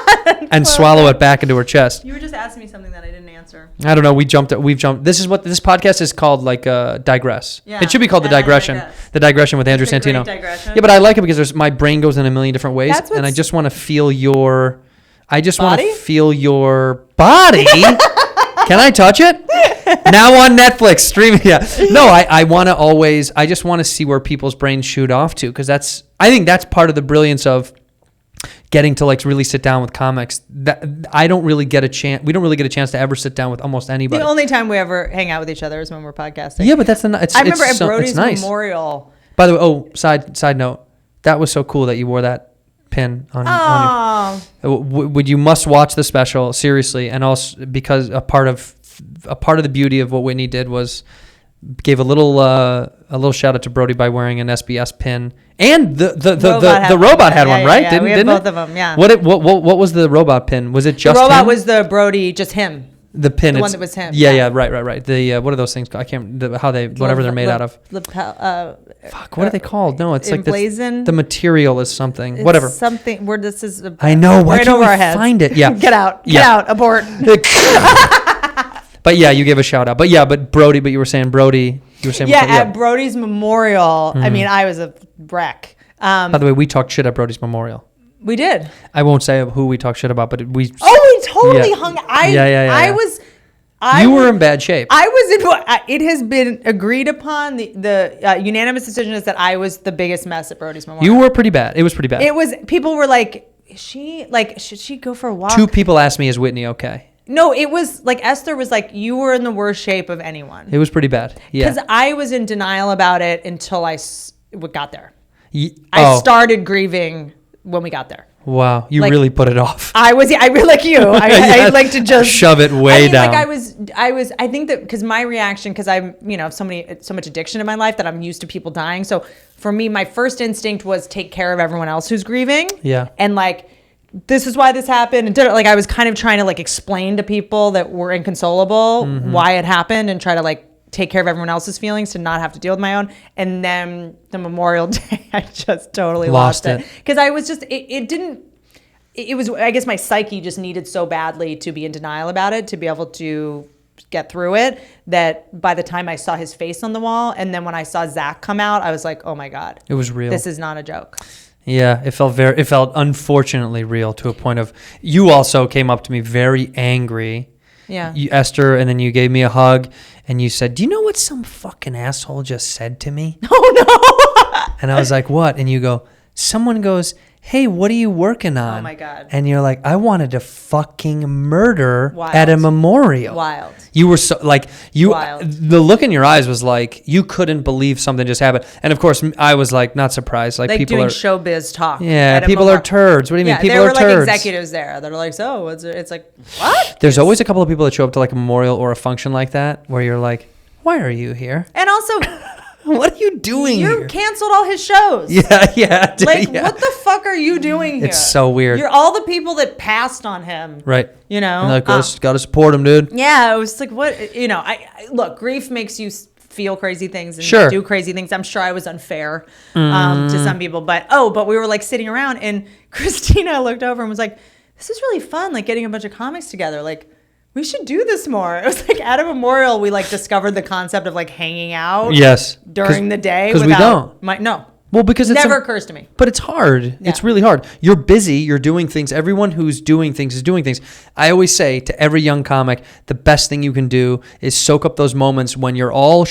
and swallow it back into her chest. You were just asking me something that I didn't answer. I don't know. We've jumped. This is what this podcast is called. Like digress. Yeah, It should be called the and I digression. digress. The digression with Andrew It's a great Santino. digression. Yeah, but I like it because my brain goes in a million different ways, That's and I what's- just want to feel your. I just want to Body? feel your body. Can I touch it? Now on Netflix streaming. Yeah. No, I want to always. I just want to see where people's brains shoot off to, because I think that's part of the brilliance of getting to like really sit down with comics. That I don't really get a chance. We don't really get a chance to ever sit down with almost anybody. The only time we ever hang out with each other is when we're podcasting. Yeah, but that's the. I remember at it's Brody's nice. memorial. By the way, side note, that was so cool that you wore that pin on your. Would you must watch the special seriously, and also because a part of the beauty of what Whitney did was gave a little shout out to Brody by wearing an SBS pin, and the robot had one, right? Yeah, we had didn't both it? of them. Yeah. What was the robot pin? Was it just the robot him? was the Brody, just him. The pin, The one that was him. Yeah, right. The what are those things called? I can't. Whatever they're made out of. Fuck, what are they called? No, it's like emblazoned? the material is something. Whatever. Something where this is. I know. Why right can't over we our heads. find it? Yeah. Get out. Get Yeah. out. Abort. But yeah, you gave a shout out. But you were saying Brody. You were saying At Brody's memorial. I mean, I was a wreck. By the way, we talked shit at Brody's memorial. We did. I won't say who we talked shit about, but we. Oh, we totally Yeah. hung. You were in bad shape. I was in. It has been agreed upon. The unanimous decision is that I was the biggest mess at Brody's memorial. You were pretty bad. It was pretty bad. It was. People were like, "Is she like? Should she go for a walk?" 2 people asked me, "Is Whitney okay?" No, it was like Esther was like, "You were in the worst shape of anyone." It was pretty bad. Yeah. Because I was in denial about it until I got there. I I started grieving when we got there. Wow, you like- really put it off. I really like you. I Yeah. like to just Shove it way down. Like I think that because my reaction, because I'm, so much addiction in my life that I'm used to people dying. So for me, my first instinct was take care of everyone else who's grieving. Yeah. And like, this is why this happened. And like, I was kind of trying to like explain to people that were inconsolable why it happened and try to like take care of everyone else's feelings to not have to deal with my own. And then the Memorial Day, I just totally lost it. Because I was just, it was, I guess my psyche just needed so badly to be in denial about it, to be able to get through it, that by the time I saw his face on the wall, and then when I saw Zach come out, I was like, oh my God. It was real. This is not a joke. Yeah, it felt unfortunately real to a point of, you also came up to me very angry. Yeah. Esther, and then you gave me a hug, and you said, "Do you know what some fucking asshole just said to me?" Oh no. And I was like, "What?" And you go, "Someone goes, hey, what are you working on?" Oh my God. And you're like, "I wanted to fucking murder Wild. at a memorial." Wild. You were so like Wild. The look in your eyes was like you couldn't believe something just happened. And of course, I was like not surprised. Like people doing are showbiz talk. Yeah, at a people are memorial. turds. What do you mean? Yeah, People there are were like turds. executives there that are like, so it's like, what? There's always a couple of people that show up to like a memorial or a function like that where you're like, why are you here? And also, What are you doing you here? canceled all his shows. Yeah. Like, yeah. what the fuck are you doing here? It's so weird. You're all the people that passed on him. Right. You know? And like, gotta support him, dude. Yeah, it was like, what? I look, grief makes you feel crazy things and Sure. do crazy things. I'm sure I was unfair to some people. But we were like sitting around, and Christina looked over and was like, this is really fun, like getting a bunch of comics together. Like, we should do this more. It was like at a memorial, we like discovered the concept of like hanging out. Yes. During the day. Because we don't. No. Well, because it never occurs to me. But it's hard. Yeah. It's really hard. You're busy. You're doing things. Everyone who's doing things is doing things. I always say to every young comic, the best thing you can do is soak up those moments when you're all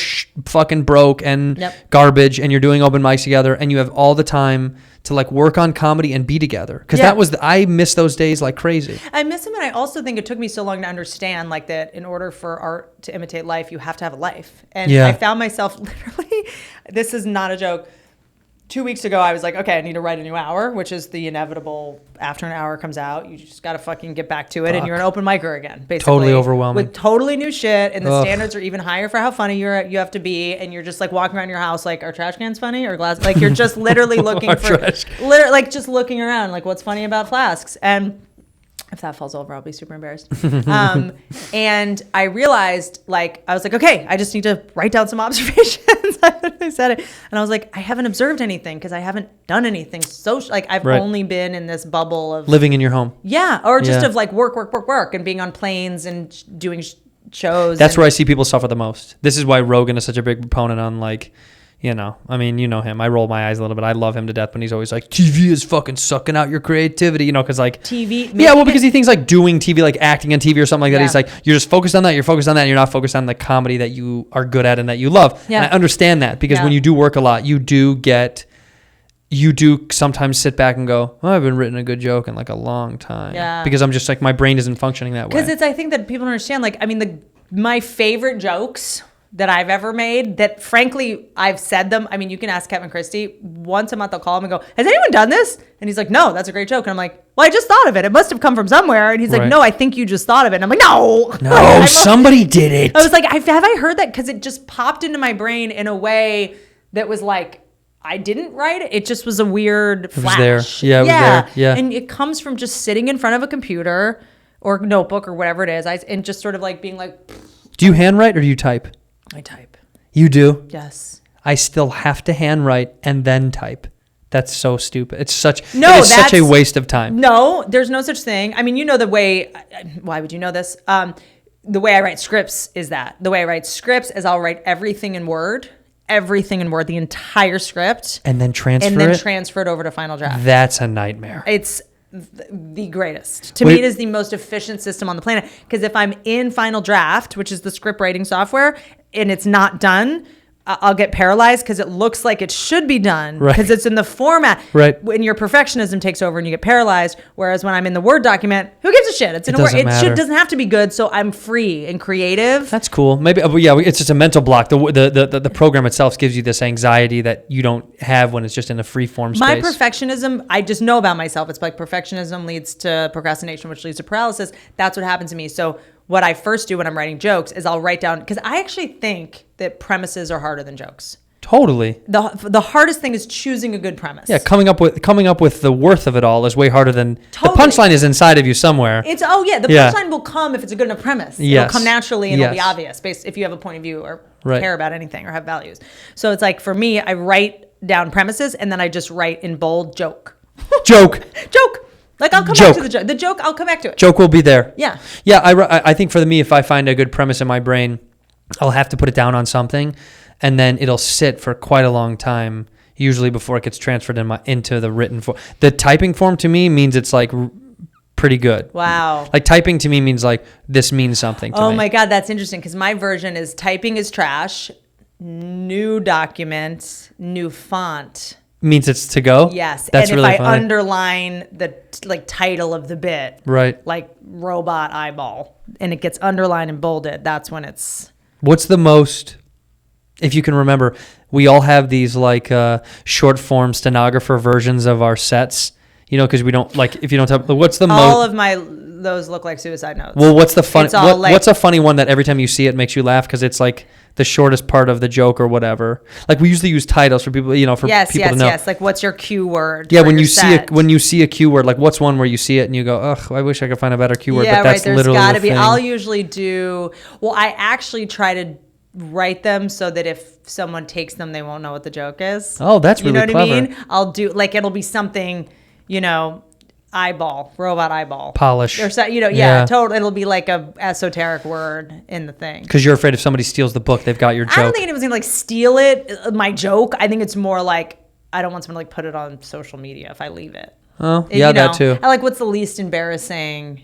fucking broke and garbage and you're doing open mics together and you have all the time to like work on comedy and be together. Because I miss those days like crazy. I miss them, and I also think it took me so long to understand like that in order for art to imitate life, you have to have a life. And I found myself literally, this is not a joke, 2 weeks ago, I was like, okay, I need to write a new hour, which is the inevitable. After an hour comes out, you just got to fucking get back to it, and you're an open micer again, basically. Totally overwhelming. With totally new shit, and the standards are even higher for how funny you have to be, and you're just like walking around your house like, are trash cans funny or glass? Like you're just literally looking for, like just looking around, like what's funny about flasks. And if that falls over, I'll be super embarrassed. And I realized, like, I was like, okay, I just need to write down some observations. I said it. And I was like, I haven't observed anything because I haven't done anything social. Like, I've only been in this bubble of living in your home. Yeah. Or just of like work and being on planes and doing shows. That's where I see people suffer the most. This is why Rogan is such a big proponent on like, you know, I mean, you know him. I roll my eyes a little bit. I love him to death, but he's always like, TV is fucking sucking out your creativity, you know, because like TV. Yeah, well, because he thinks like doing TV, like acting on TV or something like that. He's like, you're just focused on that. You're focused on that. And you're not focused on the comedy that you are good at and that you love. Yeah. And I understand that because when you do work a lot, you do sometimes sit back and go, oh, I haven't written a good joke in like a long time. Yeah. Because I'm just like, my brain isn't functioning that way. Because I think that people don't understand, like, I mean, my favorite jokes that I've ever made, that frankly, I've said them. I mean, you can ask Kevin Christie. Once a month, I'll call him and go, has anyone done this? And he's like, no, that's a great joke. And I'm like, well, I just thought of it. It must have come from somewhere. And he's like, no, I think you just thought of it. And I'm like, no. No, somebody did it. I was like, have I heard that? Because it just popped into my brain in a way that was like, I didn't write it. It just was a weird flash. It was there. Yeah, it was there. Yeah. And it comes from just sitting in front of a computer or notebook or whatever it is. And just sort of like being like. Do you handwrite or do you type? I type. You do? Yes. I still have to handwrite and then type. That's so stupid. It's such a waste of time. No, there's no such thing. I mean, you know the way, why would you know this? The way I write scripts is that. The way I write scripts is I'll write everything in Word, the entire script. And then transfer it? And then transfer it over to Final Draft. That's a nightmare. It's the greatest. To me, it is the most efficient system on the planet. Because if I'm in Final Draft, which is the script writing software, and it's not done, I'll get paralyzed because it looks like it should be done because it's in the format. Right. When your perfectionism takes over and you get paralyzed, whereas when I'm in the Word document, who gives a shit? It's in a Word. It doesn't have to be good, so I'm free and creative. That's cool. Maybe, it's just a mental block. The program itself gives you this anxiety that you don't have when it's just in a free form space. My perfectionism, I just know about myself. It's like perfectionism leads to procrastination, which leads to paralysis. That's what happens to me. So what I first do when I'm writing jokes is I'll write down, because I actually think that premises are harder than jokes. Totally. The hardest thing is choosing a good premise. Yeah, coming up with the worth of it all is way harder than the punchline is inside of you somewhere. The punchline will come if it's a good enough premise. It'll come naturally and it'll be obvious based if you have a point of view or care about anything or have values. So it's like for me, I write down premises and then I just write in bold joke. Joke. Like I'll come back to the joke. The joke, I'll come back to it. Joke will be there. Yeah. Yeah, I think for me, if I find a good premise in my brain, I'll have to put it down on something, and then it'll sit for quite a long time, usually before it gets transferred into the written form. The typing form to me means it's like pretty good. Wow. Like typing to me means like this means something to me. Oh my God, that's interesting because my version is typing is trash, new document, new font. Means it's to go? Yes. That's and really if I funny. Underline the title of the bit, right? Like robot eyeball, and it gets underlined and bolded, that's when it's... What's the most, if you can remember, we all have these like short form stenographer versions of our sets, you know, because we don't like, if you don't have, what's the most... All of those look like suicide notes. Well, what's the fun? What's a funny one that every time you see it makes you laugh because it's like the shortest part of the joke or whatever? Like we usually use titles for people, you know, for people to know. Yes. Like what's your cue word? Yeah, when you see a cue word, like what's one where you see it and you go, ugh, I wish I could find a better cue word. Yeah, but that's There's literally gotta be. thing. I'll usually do. Well, I actually try to write them so that if someone takes them, they won't know what the joke is. Oh, that's really clever. You know what I mean? I'll do it'll be something, you know. robot eyeball. Polish. Or so, totally. It'll be like a esoteric word in the thing. Because you're afraid if somebody steals the book, they've got your joke. I don't think anyone's gonna like steal it, my joke. I think it's more like I don't want someone to like put it on social media if I leave it. Oh, yeah, that too. I like what's the least embarrassing.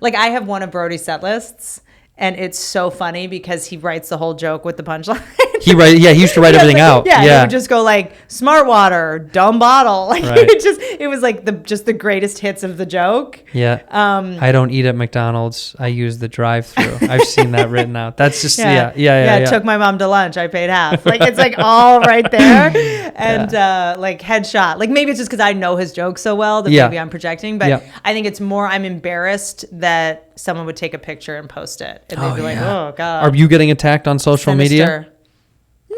Like I have one of Brody's set lists. And it's so funny because he writes the whole joke with the punchline. He used to write everything out. Yeah, he would just go like smart water, dumb bottle. Like it was like the greatest hits of the joke. Yeah. I don't eat at McDonald's. I use the drive-through. I've seen that written out. That's just yeah. Took my mom to lunch. I paid half. Like it's like all right there, and like headshot. Like maybe it's just because I know his joke so well that maybe I'm projecting. But I think it's more I'm embarrassed that someone would take a picture and post it. And they'd be like, oh, God. Are you getting attacked on social media? No.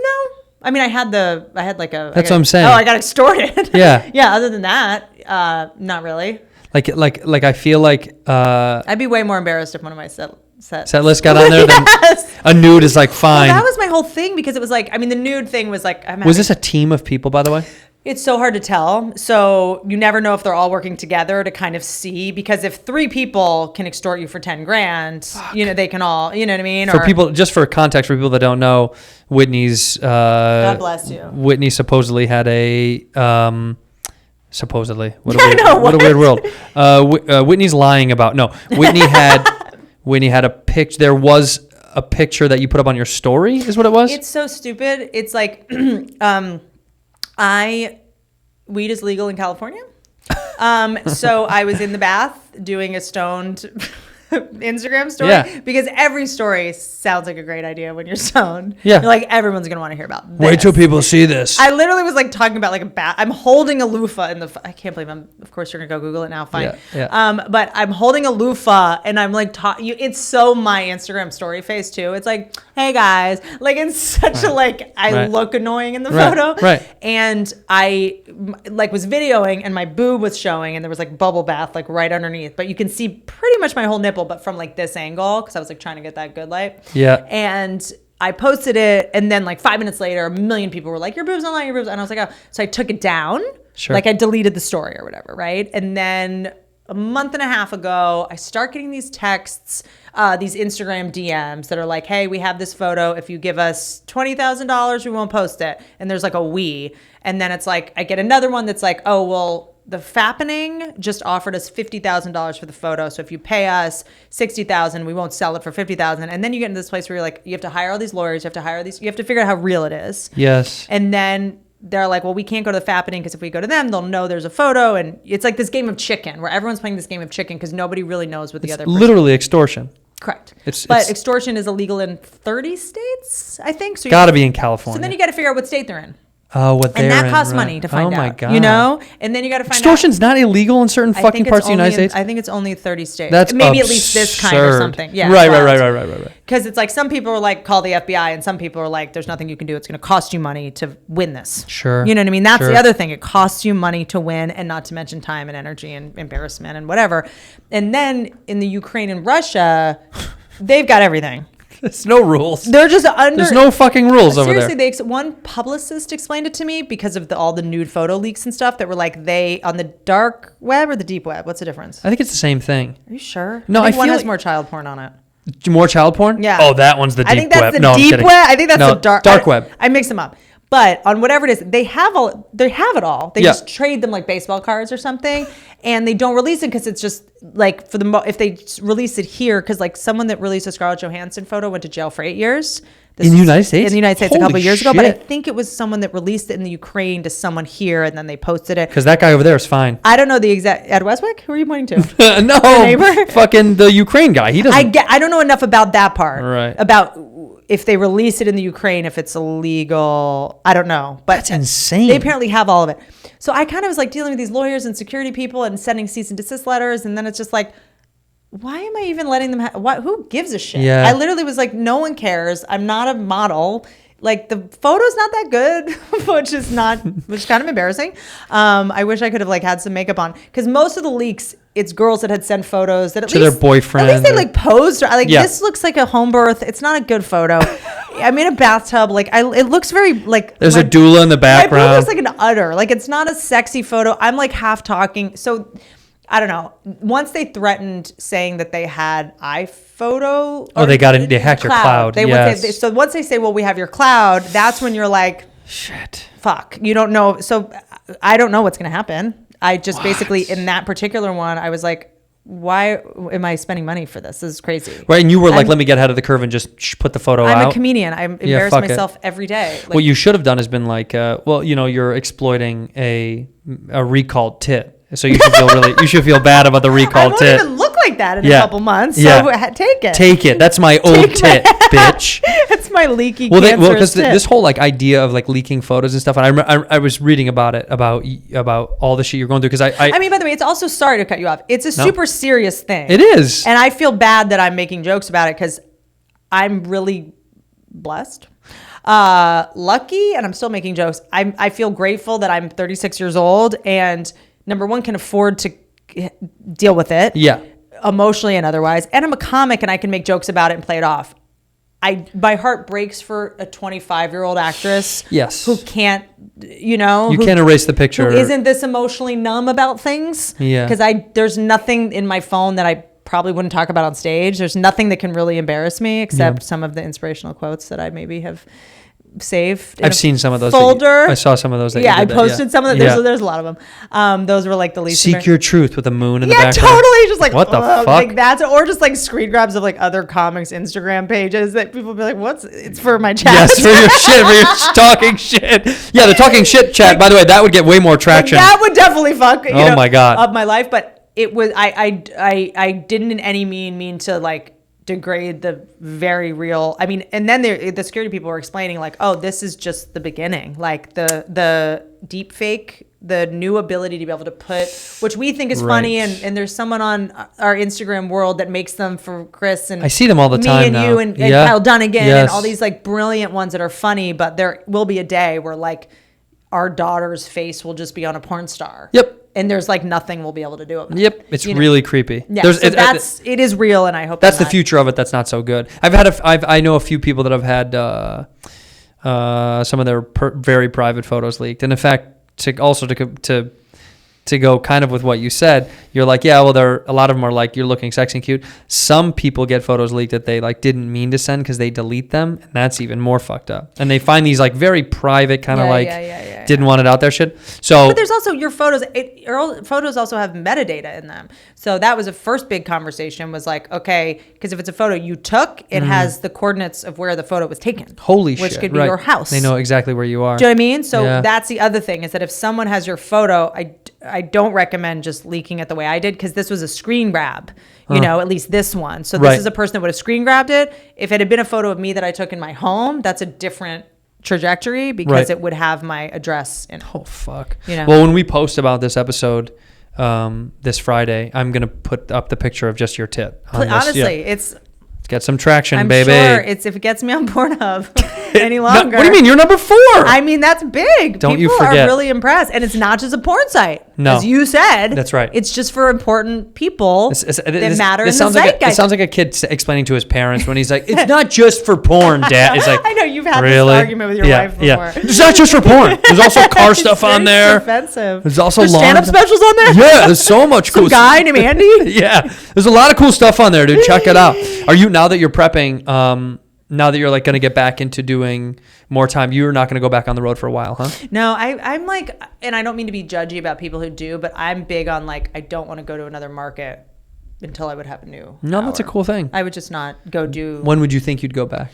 I mean, I had like a... That's what I'm saying. Oh, I got extorted. Yeah. Yeah, other than that, not really. Like I feel like... I'd be way more embarrassed if one of my set list got on there than a nude is like fine. Well, that was my whole thing because it was like, I mean, the nude thing was like... Was this a team of people, by the way? It's so hard to tell. So you never know if they're all working together to kind of see, because if 3 people can extort you for 10 grand, they can all, you know what I mean? For people, just for context, for people that don't know, Whitney's, God bless you. Whitney supposedly had a, supposedly, what a weird world. Whitney's lying about, no, Whitney had a picture, there was a picture that you put up on your story is what it was? It's so stupid. It's like, weed is legal in California. So I was in the bath doing a stoned Instagram story because every story sounds like a great idea when you're stoned. Yeah. You're like, everyone's going to want to hear about this. Wait till people see this. I literally was like talking about like a bat. I'm holding a loofah in the, I can't believe of course you're going to go Google it now. Fine. Yeah. But I'm holding a loofah and I'm like, it's so my Instagram story face too. It's like, hey guys, like it's such a like, I look annoying in the photo. Right. And I like was videoing and my boob was showing and there was like bubble bath like right underneath, but you can see pretty much my whole nipple, but from like this angle because I was like trying to get that good light. Yeah. And I posted it, and then like 5 minutes later, a million people were like, "Your boobs online, your boobs," and I was like, "Oh." So I took it down. Sure. Like I deleted the story or whatever, right? And then a month and a half ago, I start getting these texts, these Instagram DMs that are like, "Hey, we have this photo. If you give us $20,000, we won't post it." And there's like a we, and then it's like I get another one that's like, "Oh, well, the Fappening just offered us $50,000 for the photo. So if you pay us $60,000, we won't sell it for $50,000." And then you get into this place where you're like, you have to hire all these lawyers, you have to hire these, you have to figure out how real it is. Yes. And then they're like, well, we can't go to the Fappening because if we go to them, they'll know there's a photo. And it's like this game of chicken where everyone's playing this game of chicken because nobody really knows what the other person. Literally extortion. Correct. It's extortion is illegal in 30 states, I think. So gotta be in California. So then you got to figure out what state they're in. Oh, what they're in. And that costs money to find out. Oh my God. You know? And then you got to find Extortion's not illegal in certain fucking parts of the United States? I think it's only 30 states. That's maybe absurd. At least this kind or something. Yeah. Right. Because it's like some people are like, call the FBI, and some people are like, there's nothing you can do. It's going to cost you money to win this. Sure. You know what I mean? That's the other thing. It costs you money to win, and not to mention time and energy and embarrassment and whatever. And then in the Ukraine and Russia, they've got everything. There's no rules. They're just under. There's no fucking rules over there. Seriously, one publicist explained it to me because of all the nude photo leaks and stuff that were like they on the dark web or the deep web. What's the difference? I think it's the same thing. Are you sure? No, I think one feel has like more child porn on it. More child porn? Yeah. Oh, that one's the deep web. I think that's the deep web. I think that's the dark web. I mix them up. But on whatever it is, they have it all. They just trade them like baseball cards or something, and they don't release it because it's just like if they release it here, because like someone that released a Scarlett Johansson photo went to jail for 8 years. In the United States? In the United States Holy a couple of years ago, but I shit. think it was someone that released it in the Ukraine to someone here, and then they posted it. Because that guy over there is fine. I don't know the exact Ed Westwick. Who are you pointing to? No, fucking the Ukraine guy. He doesn't. I don't know enough about that part. Right. About if they release it in the Ukraine, if it's illegal, I don't know. But that's insane. They apparently have all of it. So I kind of was like dealing with these lawyers and security people and sending cease and desist letters, and then it's just like, why am I even letting them who gives a shit? Yeah. I literally was like, no one cares. I'm not a model. Like the photo's not that good, which is kind of embarrassing. I wish I could have like had some makeup on, because most of the leaks, it's girls that had sent photos that to their boyfriend. At least they like posed or like this looks like a home birth. It's not a good photo. I'm in a bathtub. Like it looks very like there's a doula in the background. My boob looks like an udder. Like it's not a sexy photo. I'm like half talking. So I don't know. Once they threatened saying that they had iPhoto. Oh, they hacked your cloud. Yes. So once they say, well, we have your cloud, that's when you're like, shit. Fuck. You don't know. So I don't know what's going to happen. I just basically, in that particular one, I was like, why am I spending money for this? This is crazy. Right. And you were like, let me get ahead of the curve and just put the photo out. I'm a comedian. I embarrass myself every day. What you should have done has been like, you're exploiting a recalled tit. So you should feel bad about the recalled tit. I won't even look like that in a couple months. So take it. Take it. That's my old tit, bitch. That's my leaky cancerous tit. This whole like idea of like leaking photos and stuff. And I was reading about it, about all the shit you're going through. Because I mean, by the way, it's also, sorry to cut you off. It's a super serious thing. It is. And I feel bad that I'm making jokes about it because I'm really blessed. Lucky, and I'm still making jokes. I feel grateful that I'm 36 years old and number one, can afford to deal with it. Yeah. Emotionally and otherwise. And I'm a comic and I can make jokes about it and play it off. My heart breaks for a 25-year-old actress. Yes. Who can't, you can't erase the picture. Who isn't this emotionally numb about things. Yeah. Because there's nothing in my phone that I probably wouldn't talk about on stage. There's nothing that can really embarrass me except some of the inspirational quotes that I maybe have saved. I've seen some of those. Folder. I saw some of those. I posted some of them. There's a lot of them. Those were like the least. Seek your truth with the moon in the background. Yeah, totally. Just like what the fuck? Like that's, or just like screen grabs of like other comics Instagram pages that people be like, "What's? It's for my chat." Yes, for your shit, for your talking shit. Yeah, the talking shit chat. By the way, that would get way more traction. That would definitely fuck. My god, up my life. But it was. I didn't in any mean to like degrade the very real. I mean, and then the security people were explaining like, oh, this is just the beginning. Like the deep fake, the new ability to be able to put, which we think is funny, and there's someone on our Instagram world that makes them for Chris and I see them all the time now. You and Kyle Dunnigan and all these like brilliant ones that are funny, but there will be a day where like our daughter's face will just be on a porn star. Yep. And there's like nothing we'll be able to do about it. Yep, it's really creepy. Yeah, it is real, and I hope that's the future of it. That's not so good. I know a few people that have had some of their very private photos leaked, and in fact, to go kind of with what you said, you're like, yeah, well, a lot of them are like, you're looking sexy and cute. Some people get photos leaked that they like didn't mean to send because they delete them, and that's even more fucked up. And they find these like very private kind of didn't want it out there shit. So, but there's also your photos. Photos also have metadata in them. So that was a first big conversation. Was like, okay, because if it's a photo you took, it has the coordinates of where the photo was taken. Holy shit! Which could be your house. They know exactly where you are. Do you know what I mean? So that's the other thing, is that if someone has your photo, I don't recommend just leaking it the way I did, because this was a screen grab, at least this one. So this is a person that would have screen grabbed it. If it had been a photo of me that I took in my home, that's a different trajectory, because it would have my address in it. Oh, fuck. Well, when we post about this episode this Friday, I'm going to put up the picture of just your tit. Honestly, it's get some traction, I'm baby. Sure it's if it gets me on Pornhub any longer. What do you mean? You're number 4. I mean, that's big. Don't People you forget. are really impressed. And it's not just a porn site. No. As you said. That's right. It's just for important people that matter in the zeitgeist. It sounds like a kid explaining to his parents when he's like, it's not just for porn, Dad. It's like, I know you've had this argument with your wife before. Yeah. It's not just for porn. There's also car stuff on there. Offensive. There's also stand-up specials on there? Yeah, there's so much cool stuff. Some guy named Andy? Yeah. There's a lot of cool stuff on there, dude. Check it out. Are you, now that you're prepping, now that you're like going to get back into doing more time, you're not going to go back on the road for a while, huh? No, I'm like, and I don't mean to be judgy about people who do, but I'm big on like, I don't want to go to another market until I would have a new No, hour. That's a cool thing. I would just not go do. When would you think you'd go back?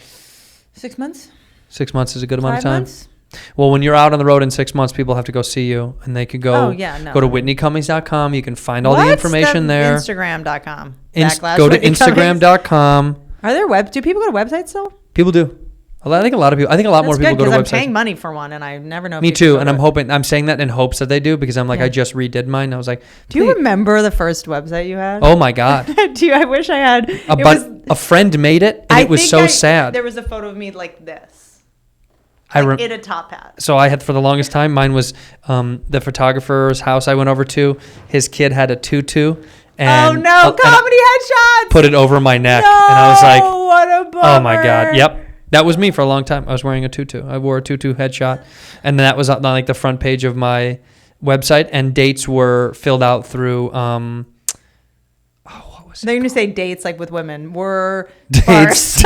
6 months? 6 months is a good amount of time. 5 months? Well, when you're out on the road in 6 months, people have to go see you, and they could go. Go to WhitneyCummings.com. You can find all the information there. Instagram.com. Go to Instagram.com. Are there do people go to websites still? People do. I think a lot of people. I think a lot more people go to websites. I'm paying money for one, and I never know. Me too, and I'm saying that in hopes that they do, because I'm like, I just redid mine. I was like, do you remember the first website you had? Oh my god. I wish I had. A friend made it, and it was so sad. There was a photo of me like this. In a top hat. So I had, for the longest time, mine was the photographer's house I went over to. His kid had a tutu. And, comedy headshots. Put it over my neck. And I was like, what a bummer. Oh my God. Yep. That was me for a long time. I was wearing a tutu. I wore a tutu headshot. And that was on like the front page of my website, and dates were filled out through. What was it? They're going to say dates like with women were Dates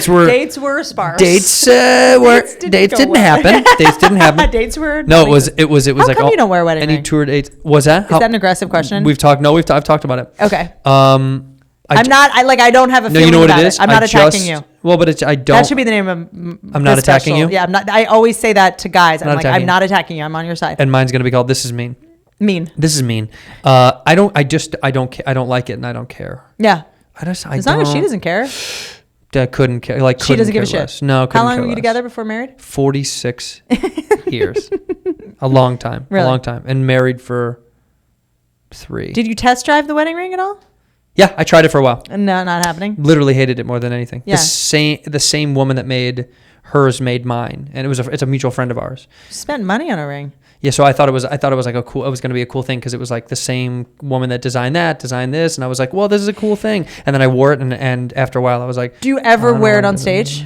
were dates were sparse. Dates Dates didn't happen. Dates didn't happen. Dates were No, it was How like come you don't wear a wedding any ring? tour dates. Was that? Is that an aggressive question? I've talked about it. Okay. I don't have a feeling you know what about it is? I'm not attacking you. Well, but I don't. That should be the name of I'm not attacking you? Yeah, I'm not. I always say that to guys. I'm attacking you. not attacking you. I'm on your side. And mine's gonna be called "This Is Mean." Mean. This is mean. I don't like it, and I don't care. Yeah. As long as she doesn't care. I couldn't care. Like, She doesn't give a shit. less. No, How long were you together before married? 46 years. A long time. Really? A long time. And married for 3. Did you test drive the wedding ring at all? Yeah, I tried it for a while. No, not happening. Literally hated it more than anything. Yeah. The same woman that made hers made mine, and it's a mutual friend of ours. You spent money on a ring. Yeah, so I thought it was like it was going to be a cool thing because it was like the same woman that designed this, and I was like, well, this is a cool thing. And then I wore it, and after a while, I was like, do you ever wear it on stage?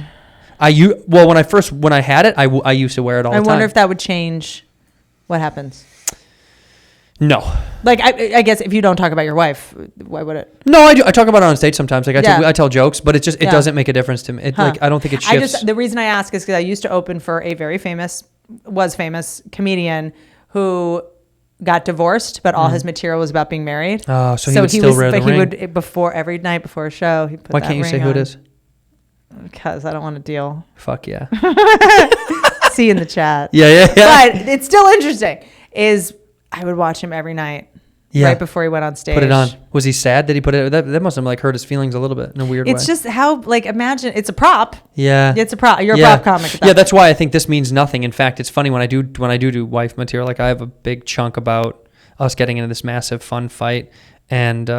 When I had it, I used to wear it all the time. I wonder if that would change what happens. No. Like, I guess if you don't talk about your wife, why would it? No, I do. I talk about it on stage sometimes. Like I tell jokes, but it doesn't make a difference to me. Like, I don't think it shifts. The reason I ask is because I used to open for a very famous comedian who got divorced, but all his material was about being married. Oh, so he would still wear the ring. He would every night before a show. He put Why can't you say who it is? Because I don't want to deal. Fuck yeah. See you in the chat. Yeah. But it's still interesting. I would watch him every night. Yeah. Right before he went on stage. Put it on. Was he sad that he put it? That must have like hurt his feelings a little bit in a weird way. It's just how, like, imagine it's a prop. Yeah. It's a prop. You're a prop comic. Yeah, that's why I think this means nothing. In fact, it's funny when I do wife material. Like I have a big chunk about us getting into this massive fun fight, and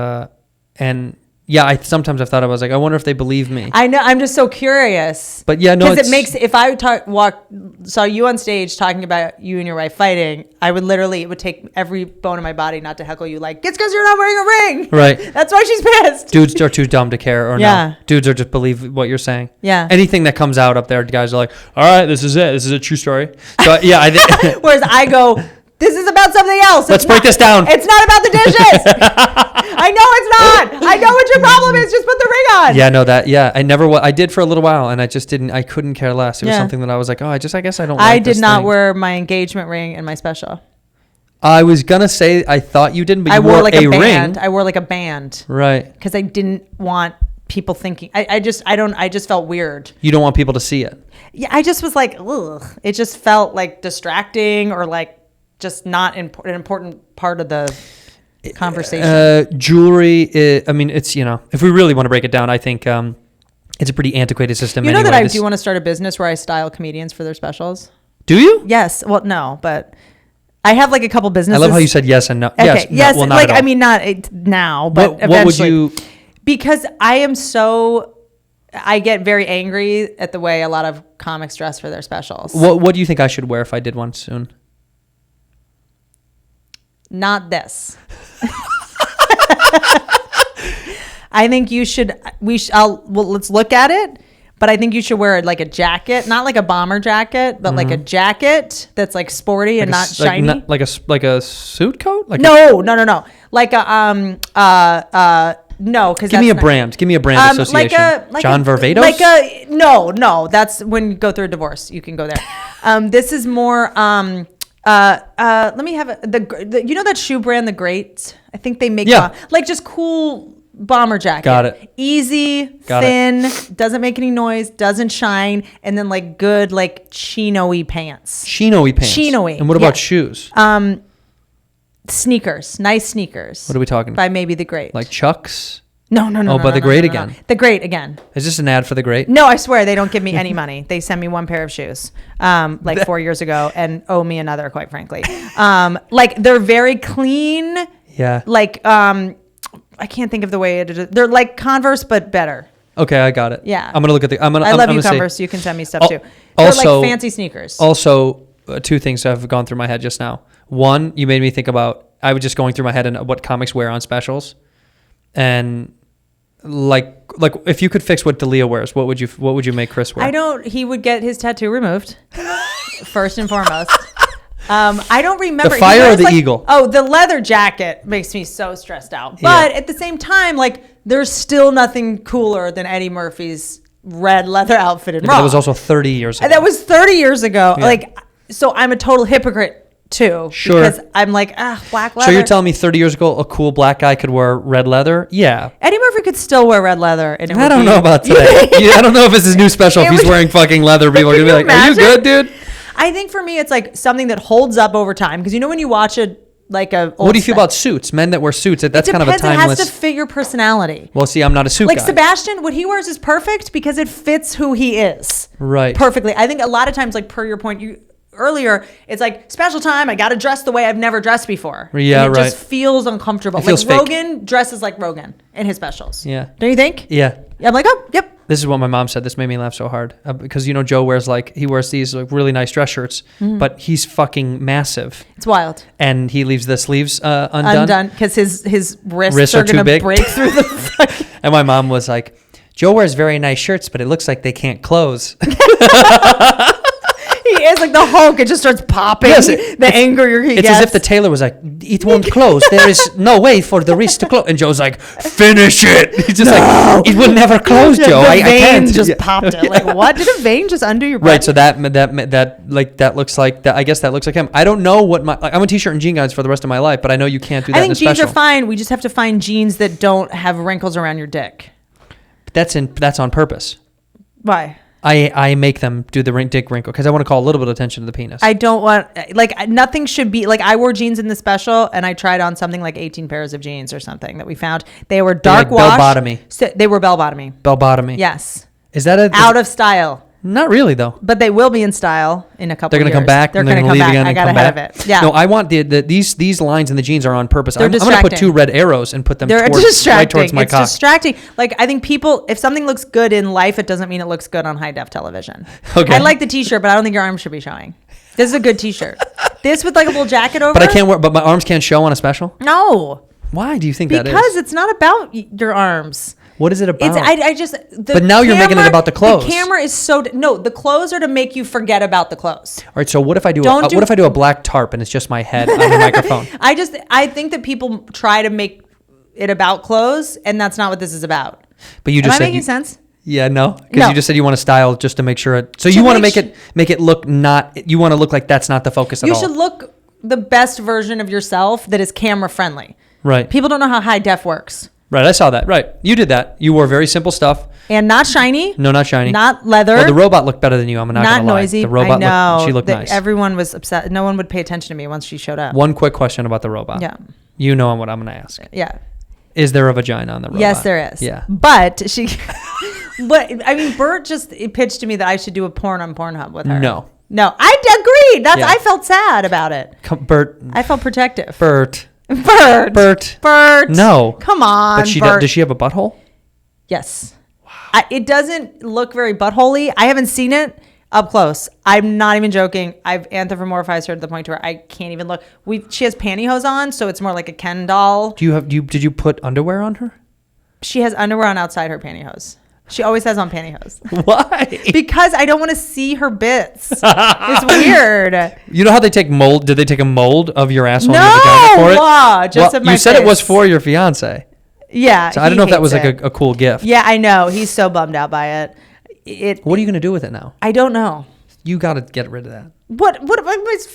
yeah, sometimes I've thought I was like, I wonder if they believe me. I know. I'm just so curious. But yeah, no, because it makes, if I saw you on stage talking about you and your wife fighting, it would take every bone in my body not to heckle you. Like, it's because you're not wearing a ring. Right. That's why she's pissed. Dudes are too dumb to care, or yeah. no. Dudes are just believe what you're saying. Yeah. Anything that comes out up there, guys are like, all right, this is it. This is a true story. So yeah, I think. Whereas I go, this is about something else. Let's break this down. It's not about the dishes. I know it's not. I know what your problem is. Just put the ring on. Yeah, no, I did for a little while, and I couldn't care less. It was something that I was like, I guess I don't like I this did not thing. wear my engagement ring in my special. I was going to say, I thought you didn't, but you wore like a band. ring. I wore like a band. Right. Because I didn't want people thinking, I just felt weird. You don't want people to see it. Yeah, I just was like, ugh. It just felt like distracting or like just not an important part of the conversation. Jewelry, I mean, it's, if we really want to break it down, I think it's a pretty antiquated system. You know that I do want to start a business where I style comedians for their specials? Do you? Yes. Well, no, but I have like a couple businesses. I love how you said yes and no. Okay. Yes. No, well, not like, at all. I mean, not now, but eventually. What would you... Because I get very angry at the way a lot of comics dress for their specials. What do you think I should wear if I did one soon? Not this. I think you should. Let's look at it. But I think you should wear like a jacket, not like a bomber jacket, but like a jacket that's like sporty and not shiny. Like a suit coat? No. Like no, because give me a brand association. John Varvatos? No. That's when you go through a divorce. You can go there. This is more. Let me have the you know that shoe brand, The Great? I think they make like just cool bomber jacket. Got it. Easy, thin, doesn't make any noise, doesn't shine, and then like good like chino-y pants. Chino-y pants. Chino-y. And what about shoes? Sneakers, nice sneakers. What are we talking? By maybe The Great. Like Chucks? No. By The Great again. The Great again. Is this an ad for The Great? No, I swear they don't give me any money. They send me one pair of shoes, like 4 years ago, and owe me another, quite frankly. Like they're very clean. Yeah. Like I can't think of the way it is. They're like Converse, but better. Okay, I got it. Yeah. I'm gonna look at the. I love you, Converse. You can send me stuff too. They're Also, like fancy sneakers. Also, two things have gone through my head just now. One, you made me think about. I was just going through my head and what comics wear on specials, and like if you could fix what D'Elia wears, what would you make Chris wear? He would get his tattoo removed first and foremost. I don't remember. The fire or the eagle? Oh, the leather jacket makes me so stressed out. But at the same time, like, there's still nothing cooler than Eddie Murphy's red leather outfit in Raw. That was also 30 years ago. That was 30 years ago. Yeah. Like, so I'm a total hypocrite too. Sure. Because I'm like, black leather. So you're telling me 30 years ago a cool black guy could wear red leather? Yeah. Eddie Murphy could still wear red leather. And I don't know about today. I don't know if it's his new special. If he's wearing fucking leather, people are going to be like, are you good, dude? I think for me, it's like something that holds up over time. Because you know when you watch a what do you feel about suits? Men that wear suits, that's kind of a timeless. It has to fit your personality. Well, see, I'm not a suit like guy. Sebastian, what he wears is perfect because it fits who he is. Right. Perfectly. I think a lot of times, like per your point, earlier, it's like special time. I got to dress the way I've never dressed before. Yeah, and it right. just feels uncomfortable. It feels like fake. Rogan dresses like Rogan in his specials. Yeah. Don't you think? Yeah. I'm like, oh, yep. This is what my mom said. This made me laugh so hard because Joe wears he wears these like really nice dress shirts, but he's fucking massive. It's wild. And he leaves the sleeves undone because his wrists are too going to big. break through the. And my mom was like, Joe wears very nice shirts, but it looks like they can't close. He is like the Hulk. It just starts popping. Yes, the angrier he it's gets. as if the tailor was like, it won't close. There is no way for the wrist to close. And Joe's like, finish it. He's just like, it will never close, Joe. The I vein can't. just popped it. Like, what? Did a vein just undo your body? Right, so that looks like that. I guess that looks like him. I don't know what I'm a t-shirt and jean guys for the rest of my life, but I know you can't do that. I think in a jeans special. are fine. We just have to find jeans that don't have wrinkles around your dick. That's on purpose. Why? I make them do the dick wrinkle because I want to call a little bit of attention to the penis. I don't want, like, nothing should be, like, I wore jeans in the special and I tried on something like 18 pairs of jeans or something that we found. They were dark wash. Bell-bottomy. So they were bell-bottomy. Bell-bottomy. Yes. Is that out of style? Not really, though. But they will be in style in a couple They're of years. Come back. They're and going to come leave back. again I and got come ahead back. of it. Yeah. No, I want these lines in the jeans are on purpose. I'm going to put distracting. 2 red arrows and put them They're right distracting. towards my It's cock. distracting. Like, I think people, if something looks good in life, it doesn't mean it looks good on high def television. Okay. I like the t-shirt, but I don't think your arms should be showing. This is a good t-shirt. This with like a little jacket over. But I can't wear. But my arms can't show on a special. No. Why do you think that is? Because it's not about your arms. What is it about? But now you're making it about the clothes. The camera is no. The clothes are to make you forget about the clothes. All right. So what if I do? What if I do a black tarp and it's just my head on the microphone? I think that people try to make it about clothes, and that's not what this is about. But you just Am I said making sense? Yeah, no, because No. you just said you want to style just to make sure it. So you want to make it look not. You want to look like that's not the focus at all. You should look the best version of yourself that is camera friendly. Right. People don't know how high def works. Right, I saw that. Right, you did that. You wore very simple stuff. And not shiny. No, not shiny. Not leather. Well, the robot looked better than you. I'm not gonna lie. Noisy. The robot I know. she looked nice. Everyone was upset. No one would pay attention to me once she showed up. One quick question about the robot. Yeah. You know what I'm going to ask. Yeah. Is there a vagina on the robot? Yes, there is. Yeah. But she, Bert just pitched to me that I should do a porn on Pornhub with her. No, I agreed. Yeah. I felt sad about it. Bert. I felt protective. Bert. Bert. No. Come on, But Bert. does she have a butthole? Yes. Wow. It doesn't look very buttholey. I haven't seen it up close. I'm not even joking. I've anthropomorphized her to the point where I can't even look. She has pantyhose on, so it's more like a Ken doll. Did you put underwear on her? She has underwear on outside her pantyhose. She always has on pantyhose. Why? Because I don't want to see her bits. It's weird. You know how they take mold? Did they take a mold of your asshole and your vagina for it? Just of my you said face. it was for your fiance. Yeah. So I don't know if that was like a cool gift. Yeah, I know. He's so bummed out by it. What are you going to do with it now? I don't know. You got to get rid of that. What? It's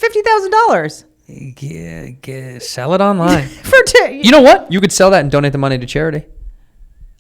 $50,000. Yeah, sell it online. You know what? You could sell that and donate the money to charity.